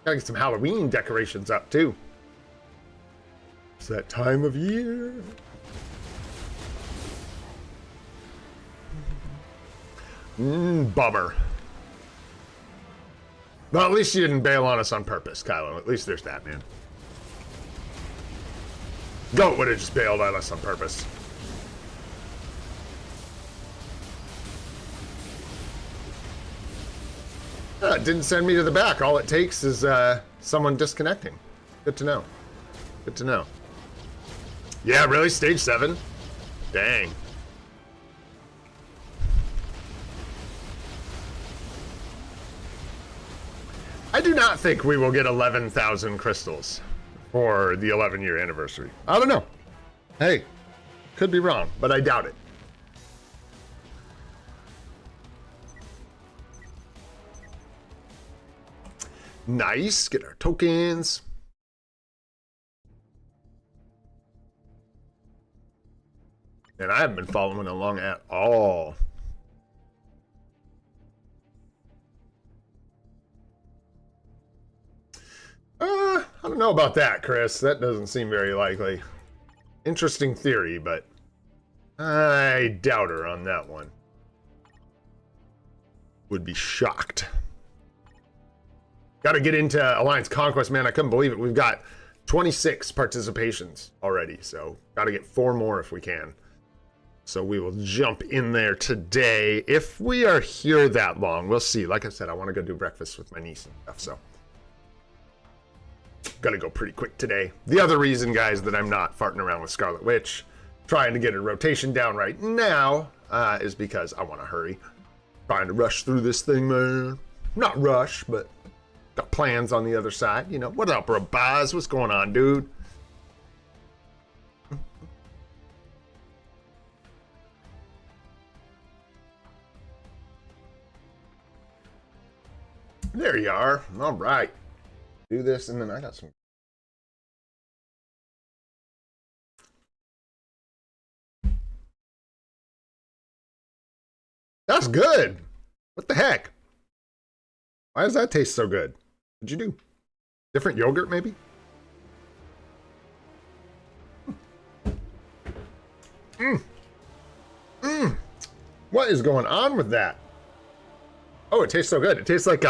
Gotta get some Halloween decorations up, too. It's that time of year. Bummer. Well, at least you didn't bail on us on purpose, Kylo. At least there's that, man. Goat would have just bailed on us on purpose. It didn't send me to the back. All it takes is someone disconnecting. Good to know. Good to know. Yeah, really? Stage 7? Dang. I do not think we will get 11,000 crystals for the 11-year anniversary. I don't know. Hey, could be wrong, but I doubt it. Nice, get our tokens. And I haven't been following along at all. I don't know about that, Chris. That doesn't seem very likely. Interesting theory, but I doubt her on that one. Would be shocked. Got to get into Alliance Conquest, man. I couldn't believe it. We've got 26 participations already, so got to get 4 more if we can. So we will jump in there today. If we are here that long, we'll see. Like I said, I want to go do breakfast with my niece and stuff, so gotta go pretty quick today. The other reason, guys, that I'm not farting around with Scarlet Witch, trying to get a rotation down right now, is because I want to hurry. Trying to rush through this thing, man. Not rush, but got plans on the other side. You know, what up, Rabaz? What's going on, dude? There you are. All right. Do this, and then I got some. That's good. What the heck? Why does that taste so good? What'd you do? Different yogurt, maybe? What is going on with that? Oh, it tastes so good. It tastes like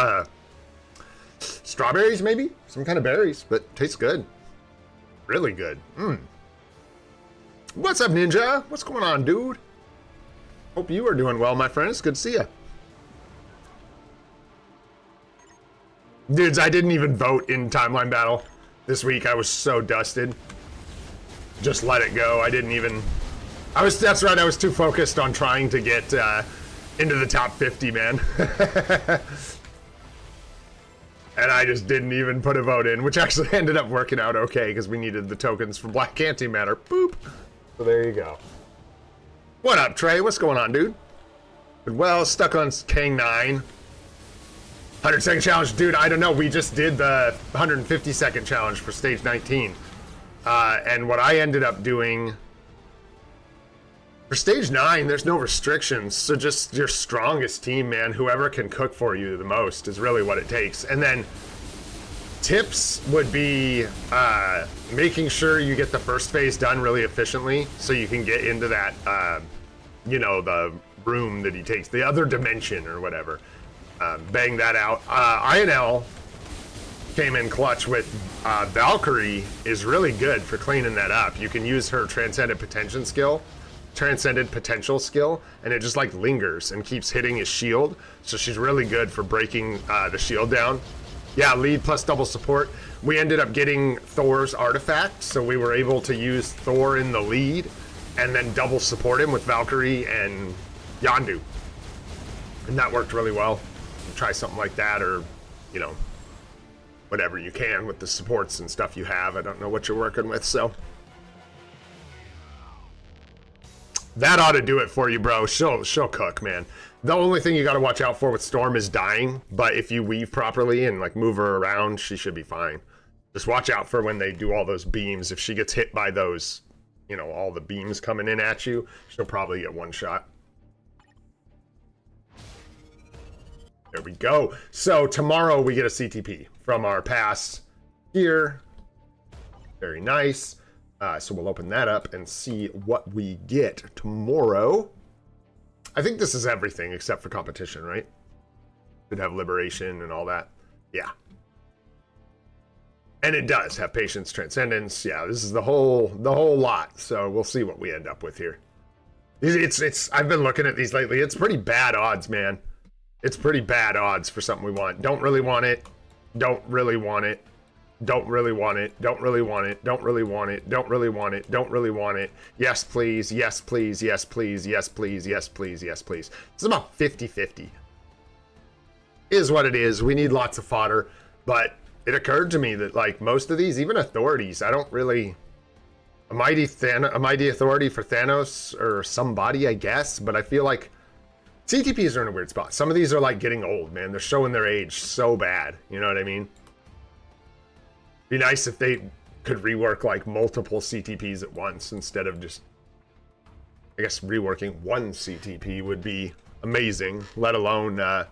strawberries, maybe? Some kind of berries, but tastes good. Really good. What's up, Ninja? What's going on, dude? Hope you are doing well, my friend. It's good to see you. Dudes, I didn't even vote in Timeline Battle this week. I was so dusted. Just let it go. I didn't even... That's right, I was too focused on trying to get into the top 50, man. And I just didn't even put a vote in, which actually ended up working out okay because we needed the tokens for Black Antimatter. Boop. So there you go. What up, Trey? What's going on, dude? Well, stuck on Kang 9. 100-second challenge. Dude, I don't know. We just did the 150-second challenge for stage 19. And what I ended up doing... For stage 9, there's no restrictions, so just your strongest team, man. Whoever can cook for you the most is really what it takes. And then tips would be making sure you get the first phase done really efficiently so you can get into that, you know, the room that he takes, the other dimension or whatever. Bang that out. INL came in clutch with Valkyrie is really good for cleaning that up. You can use her Transcendent Potential skill, and it just like lingers and keeps hitting his shield, so she's really good for breaking the shield down. Yeah, lead plus double support. We ended up getting Thor's artifact, so we were able to use Thor in the lead and then double support him with Valkyrie and Yondu, and that worked really well. Try something like that, or you know, whatever you can with the supports and stuff you have. I don't know what you're working with, so that ought to do it for you, bro. She'll cook, man. The only thing you got to watch out for with Storm is dying, but if you weave properly and like move her around, she should be fine. Just watch out for when they do all those beams. If she gets hit by those, you know, all the beams coming in at you, she'll probably get one shot. There we go. So tomorrow we get a CTP from our pass here. Very nice. So we'll open that up and see what we get tomorrow. I think this is everything except for competition, right? Could have liberation and all that. Yeah. And it does have patience, transcendence. Yeah, this is the whole lot. So we'll see what we end up with here. It's I've been looking at these lately. It's pretty bad odds, man. It's pretty bad odds for something we want. Don't really want it. Don't really want it. Don't really want it. Don't really want it. Don't really want it. Don't really want it. Don't really want it. Yes, please. Yes, please. Yes, please. Yes, please. Yes, please. Yes, please. It's about 50-50. Is what it is. We need lots of fodder. But it occurred to me that, like, most of these, even authorities, I don't really... A mighty authority for Thanos or somebody, I guess. But I feel like CTPs are in a weird spot. Some of these are, like, getting old, man. They're showing their age so bad. You know what I mean? Be nice if they could rework like multiple CTPs at once instead of just, I guess, reworking one CTP would be amazing, let alone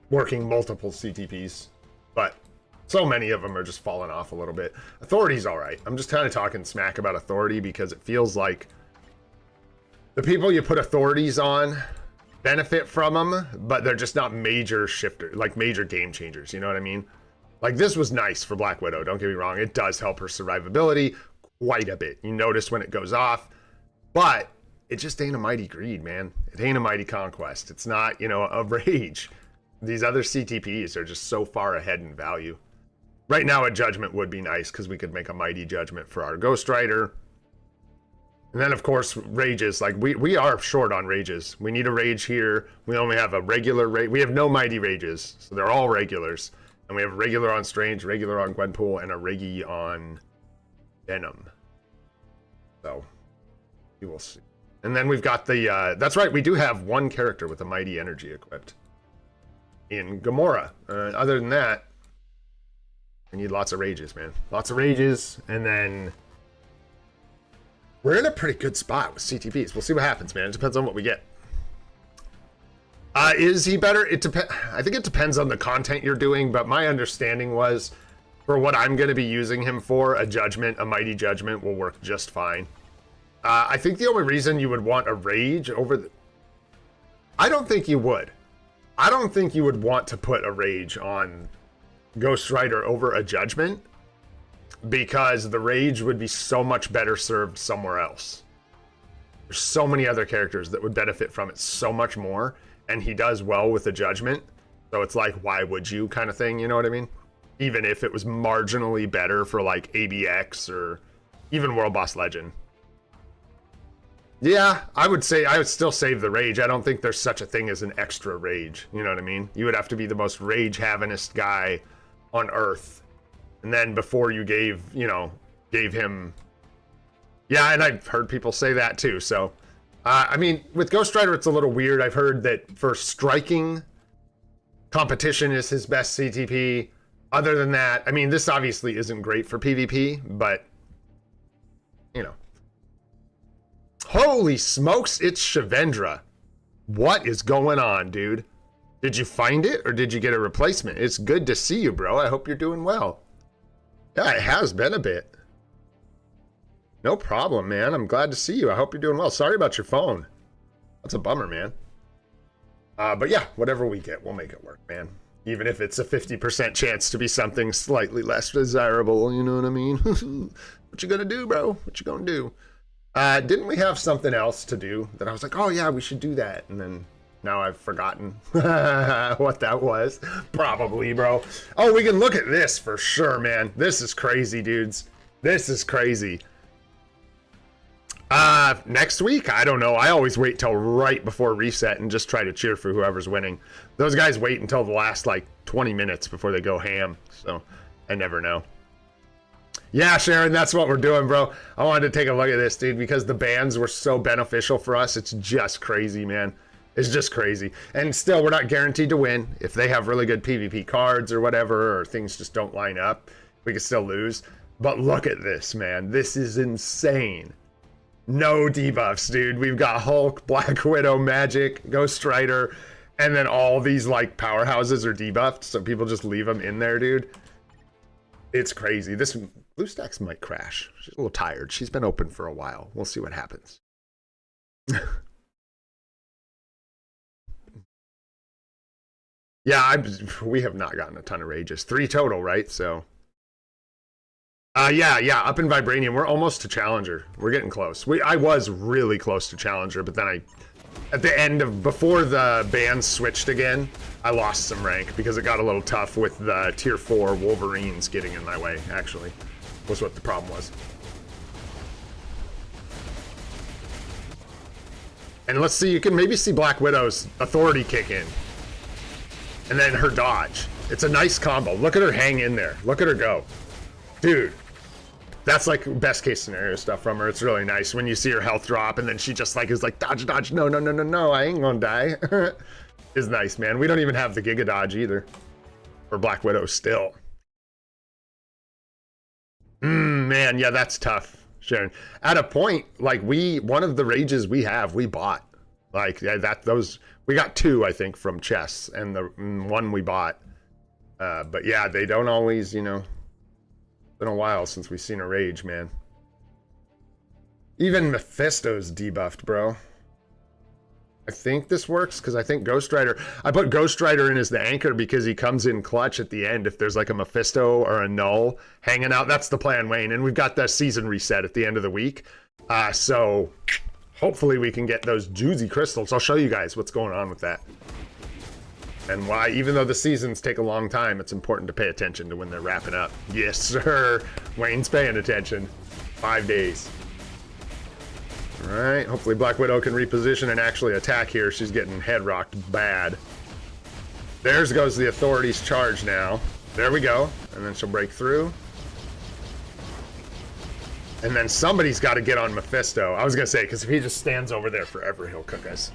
working multiple CTPs. But so many of them are just falling off a little bit. Authority's all right. I'm just kind of talking smack about authority because it feels like the people you put authorities on benefit from them, but they're just not major shifters, like major game changers. You know what I mean? Like, this was nice for Black Widow, don't get me wrong. It does help her survivability quite a bit. You notice when it goes off, but it just ain't a mighty greed, man. It ain't a mighty conquest. It's not, you know, a rage. These other CTPs are just so far ahead in value. Right now, a judgment would be nice because we could make a mighty judgment for our Ghost Rider. And then, of course, rages. Like, we are short on rages. We need a rage here. We only have a regular rage. We have no mighty rages, so they're all regulars. And we have regular on Strange, regular on Gwenpool, and a Reggie on Venom. So, you will see. And then we've got the, that's right, we do have one character with a Mighty Energy equipped. In Gamora. Other than that, we need lots of rages, man. Lots of rages, and then we're in a pretty good spot with CTPs. We'll see what happens, man. It depends on what we get. Is he better? I think it depends on the content you're doing, but my understanding was, for what I'm going to be using him for, a mighty judgment will work just fine. I think the only reason you would want a rage over I don't think you would. I don't think you would want to put a rage on Ghost Rider over a judgment, because the rage would be so much better served somewhere else. There's so many other characters that would benefit from it so much more. And he does well with the judgment. So it's like, why would you kind of thing, you know what I mean? Even if it was marginally better for like ABX or even World Boss Legend. Yeah, I would still save the rage. I don't think there's such a thing as an extra rage. You know what I mean? You would have to be the most rage-havinest guy on Earth. And then before you gave him... Yeah, and I've heard people say that too, so... I mean, with Ghost Rider, it's a little weird. I've heard that for striking, competition is his best CTP. Other than that, I mean, this obviously isn't great for PvP, but, you know. Holy smokes, it's Shavendra. What is going on, dude? Did you find it, or did you get a replacement? It's good to see you, bro. I hope you're doing well. Yeah, it has been a bit. No problem, man. I'm glad to see you. I hope you're doing well. Sorry about your phone. That's a bummer, man. But yeah, whatever we get, we'll make it work, man. Even if it's a 50% chance to be something slightly less desirable, you know what I mean? What you gonna do, bro? What you gonna do? Didn't we have something else to do that I was like, oh yeah, we should do that. And then now I've forgotten what that was. Probably, bro. Oh, we can look at this for sure, man. This is crazy, dudes. This is crazy. Next week? I don't know. I always wait till right before reset and just try to cheer for whoever's winning. Those guys wait until the last, like, 20 minutes before they go ham. So, I never know. Yeah, Sharon, that's what we're doing, bro. I wanted to take a look at this, dude, because the bans were so beneficial for us. It's just crazy, man. It's just crazy. And still, we're not guaranteed to win. If they have really good PvP cards or whatever, or things just don't line up, we could still lose. But look at this, man. This is insane. No debuffs, dude. We've got Hulk, Black Widow, Magic, Ghost Rider, and then all these, like, powerhouses are debuffed, so people just leave them in there, dude. It's crazy. This BlueStacks might crash. She's a little tired. She's been open for a while. We'll see what happens. Yeah, we have not gotten a ton of rages. 3 total, right? So, yeah, up in Vibranium. We're almost to Challenger. We're getting close. I was really close to Challenger, but then at the end of, before the bans switched again, I lost some rank because it got a little tough with the tier 4 Wolverines getting in my way, actually, was what the problem was. And let's see, you can maybe see Black Widow's authority kick in. And then her dodge. It's a nice combo. Look at her hang in there. Look at her go. Dude. That's like best case scenario stuff from her. It's really nice when you see her health drop and then she just like is like dodge, dodge. No, I ain't gonna die. Is nice, man. We don't even have the Giga dodge either. For Black Widow still. Man, yeah, that's tough, Sharon. At a point, like one of the rages we have, we bought. Like we got 2, I think, from chests, and the one we bought. But yeah, they don't always, you know. It's been a while since we've seen a rage, man. Even Mephisto's debuffed, bro. I think this works because I think Ghost Rider. I put Ghost Rider in as the anchor because he comes in clutch at the end if there's like a Mephisto or a Null hanging out. That's the plan, Wayne. And we've got the season reset at the end of the week. So hopefully we can get those juicy crystals. I'll show you guys what's going on with that. And why, even though the seasons take a long time, it's important to pay attention to when they're wrapping up. Yes, sir. Wayne's paying attention. 5 days. All right, hopefully Black Widow can reposition and actually attack here. She's getting head rocked bad. There goes the authority's charge now. There we go. And then she'll break through. And then somebody's got to get on Mephisto. I was going to say, because if he just stands over there forever, he'll cook us.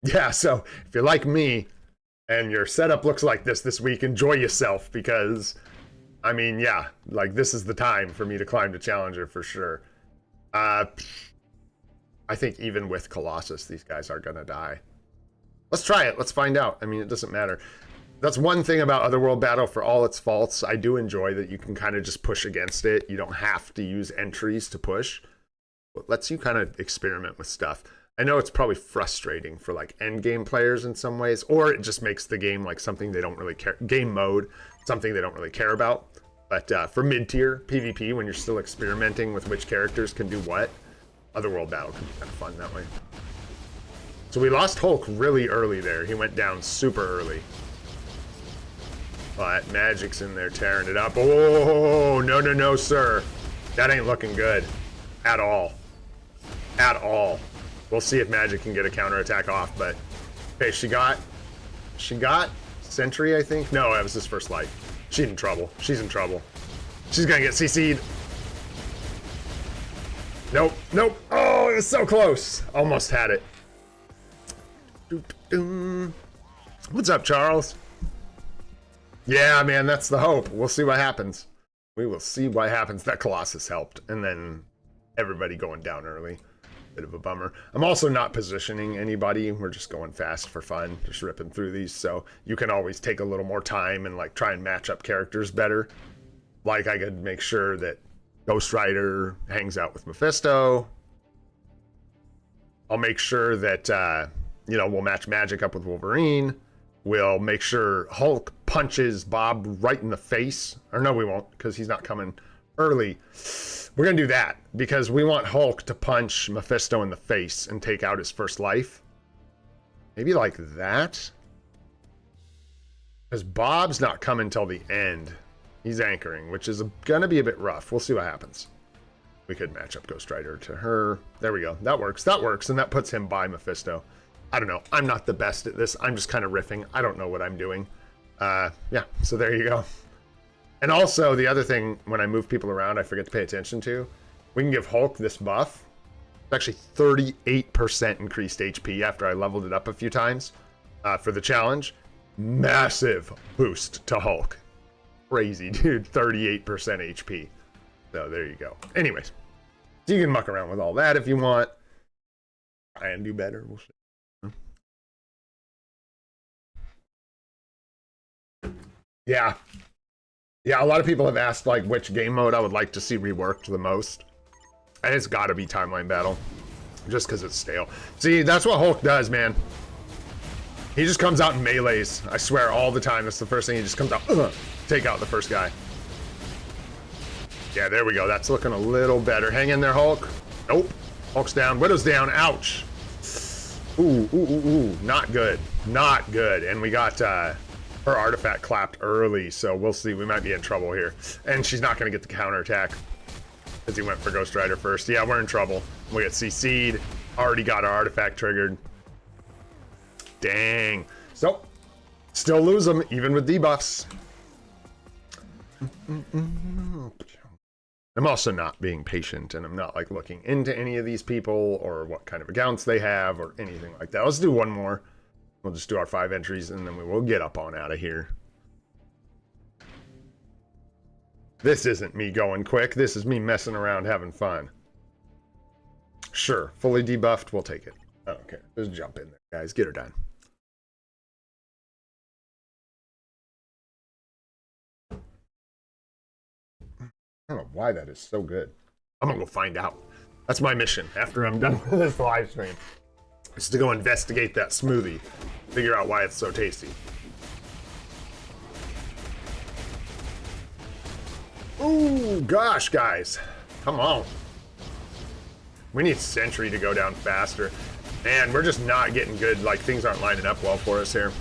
Yeah, so if you're like me and your setup looks like this week, enjoy yourself because, I mean, yeah, like this is the time for me to climb to Challenger for sure. I think even with Colossus, these guys are going to die. Let's try it. Let's find out. I mean, it doesn't matter. That's one thing about Otherworld Battle, for all its faults. I do enjoy that you can kind of just push against it. You don't have to use entries to push. It lets you kind of experiment with stuff. I know it's probably frustrating for like end game players in some ways, or it just makes the game like something they don't really care, game mode, something they don't really care about. But for mid-tier PvP, when you're still experimenting with which characters can do what, Otherworld Battle can be kind of fun that way. So we lost Hulk really early there. He went down super early. But Magic's in there tearing it up. Oh, no, sir. That ain't looking good. At all. At all. We'll see if Magic can get a counterattack off, but... Okay, she got Sentry, I think? No, that was his first life. She's in trouble. She's in trouble. She's gonna get CC'd. Nope. Oh, it was so close. Almost had it. What's up, Charles? Yeah, man, that's the hope. We'll see what happens. We will see what happens. That Colossus helped, and then everybody going down early. Bit of a bummer. I'm also not positioning anybody. We're just going fast for fun, just ripping through these. So you can always take a little more time and like try and match up characters better. Like I could make sure that Ghost Rider hangs out with Mephisto. I'll make sure that, you know, we'll match Magic up with Wolverine. We'll make sure Hulk punches Bob right in the face. Or no, we won't, because he's not coming early. We're going to do that because we want Hulk to punch Mephisto in the face and take out his first life. Maybe like that. Because Bob's not coming till the end. He's anchoring, which is going to be a bit rough. We'll see what happens. We could match up Ghost Rider to her. There we go. That works. That works. And that puts him by Mephisto. I don't know. I'm not the best at this. I'm just kind of riffing. I don't know what I'm doing. Yeah, so there you go. And also, the other thing, when I move people around, I forget to pay attention to, we can give Hulk this buff. It's actually 38% increased HP after I leveled it up a few times for the challenge. Massive boost to Hulk. Crazy, dude. 38% HP. So there you go. Anyways, so you can muck around with all that if you want. Try and do better. We'll see. Yeah. Yeah, a lot of people have asked, like, which game mode I would like to see reworked the most. And it's gotta be Timeline Battle. Just because it's stale. See, that's what Hulk does, man. He just comes out in melees. I swear, all the time. That's the first thing. He just comes out, take out the first guy. Yeah, there we go. That's looking a little better. Hang in there, Hulk. Nope. Hulk's down. Widow's down. Ouch. Ooh. Not good. Not good. And we got her artifact clapped early, so we'll see. We might be in trouble here. And she's not going to get the counterattack because he went for Ghost Rider first. Yeah, we're in trouble. We get CC'd. Already got our artifact triggered. Dang. So, still lose them, even with debuffs. I'm also not being patient, and I'm not like looking into any of these people or what kind of accounts they have or anything like that. Let's do one more. We'll just do our 5 entries, and then we will get up on out of here. This isn't me going quick. This is me messing around, having fun. Sure, fully debuffed, we'll take it. I don't care. Just jump in there, guys. Get her done. I don't know why that is so good. I'm gonna go find out. That's my mission after I'm done with this live stream. Is to go investigate that smoothie. Figure out why it's so tasty. Ooh, gosh, guys. Come on. We need Sentry to go down faster. Man, we're just not getting good. Like, things aren't lining up well for us here.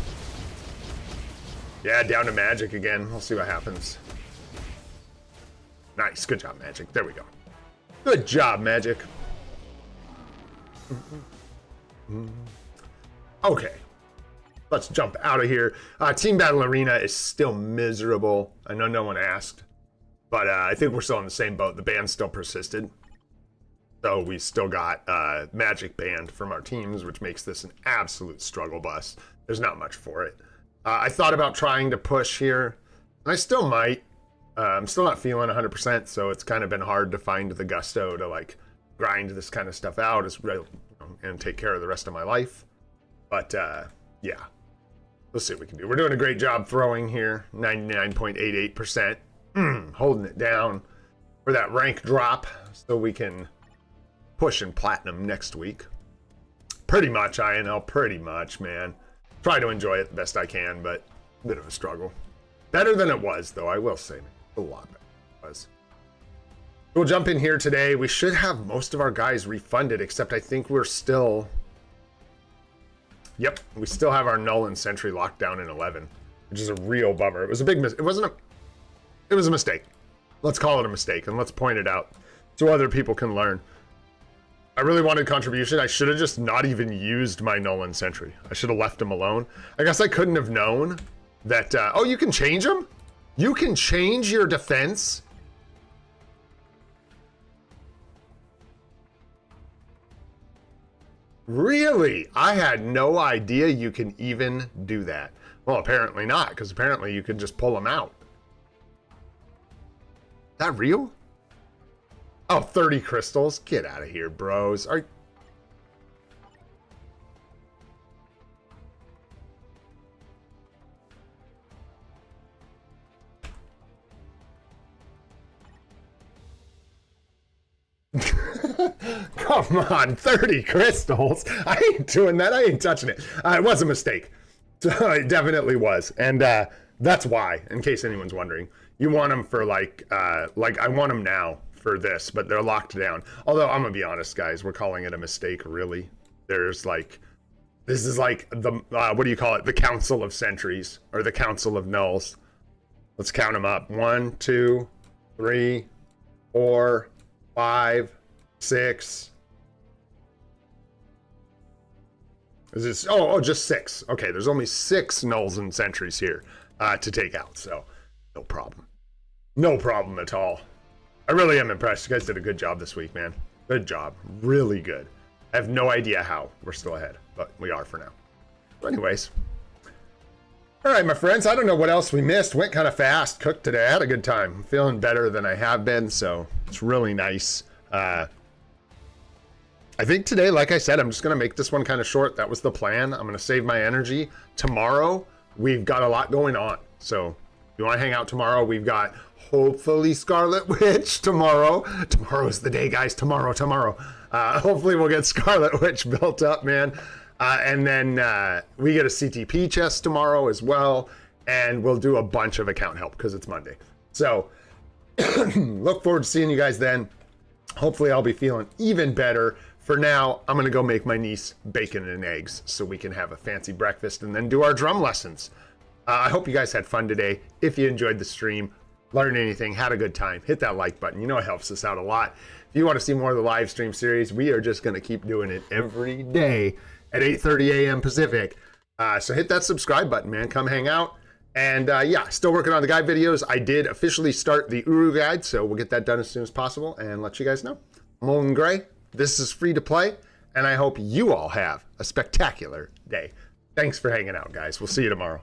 Yeah, down to Magic again. We'll see what happens. Nice. Good job, Magic. There we go. Good job, Magic. Okay. Let's jump out of here. Team Battle Arena is still miserable. I know no one asked. But I think we're still in the same boat. The ban still persisted. So we still got Magic banned from our teams, which makes this an absolute struggle bus. There's not much for it. I thought about trying to push here, and I still might. I'm still not feeling 100%, so it's kind of been hard to find the gusto to like grind this kind of stuff out and take care of the rest of my life. But yeah, let's see what we can do. We're doing a great job throwing here, 99.88%. Holding it down for that rank drop so we can push in platinum next week. Pretty much, INL, pretty much, man. Try to enjoy it the best I can, but a bit of a struggle. Better than it was, though, I will say. A lot better than it was. We'll jump in here today. We should have most of our guys refunded, except I think we're still... Yep, we still have our Null and Sentry locked down in 11, which is a real bummer. It was a big mistake. It was a mistake. Let's call it a mistake, and let's point it out so other people can learn. I really wanted contribution. I should have just not even used my Null and Sentry. I should have left him alone. I guess I couldn't have known that... oh, you can change them? You can change your defense? Really? I had no idea you can even do that. Well, apparently not, because apparently you can just pull them out. That real? Oh, 30 crystals? Get out of here, bros. Come on, 30 crystals? I ain't doing that. I ain't touching it. It was a mistake. It definitely was. And that's why, in case anyone's wondering. You want them for like I want them now for this, but they're locked down. Although I'm gonna be honest, guys, we're calling it a mistake. Really, there's like, this is like the what do you call it? The Council of Sentries or the Council of Nulls. Let's count them up. 1, 2, 3, 4, 5, 6. Is this? Oh, just 6. Okay, there's only 6 Nulls and Sentries here to take out. So no problem. No problem at all. I really am impressed. You guys did a good job this week, man. Good job. Really good. I have no idea how we're still ahead, but we are for now. But anyways. All right, my friends. I don't know what else we missed. Went kind of fast. Cooked today. I had a good time. I'm feeling better than I have been, so it's really nice. I think today, like I said, I'm just going to make this one kind of short. That was the plan. I'm going to save my energy. Tomorrow, we've got a lot going on, so you want to hang out tomorrow, we've got hopefully Scarlet Witch tomorrow. Tomorrow's the day, guys. Tomorrow. Hopefully we'll get Scarlet Witch built up, man. And then we get a CTP chest tomorrow as well. And we'll do a bunch of account help because it's Monday. So look forward to seeing you guys then. Hopefully I'll be feeling even better. For now, I'm going to go make my niece bacon and eggs so we can have a fancy breakfast and then do our drum lessons. I hope you guys had fun today. If you enjoyed the stream, learned anything, had a good time, hit that like button. You know it helps us out a lot. If you want to see more of the live stream series, we are just going to keep doing it every day at 8:30 a.m. Pacific. So hit that subscribe button, man. Come hang out. And yeah, still working on the guide videos. I did officially start the Uru guide, so we'll get that done as soon as possible and let you guys know. Molten Gray, this is free to play, and I hope you all have a spectacular day. Thanks for hanging out, guys. We'll see you tomorrow.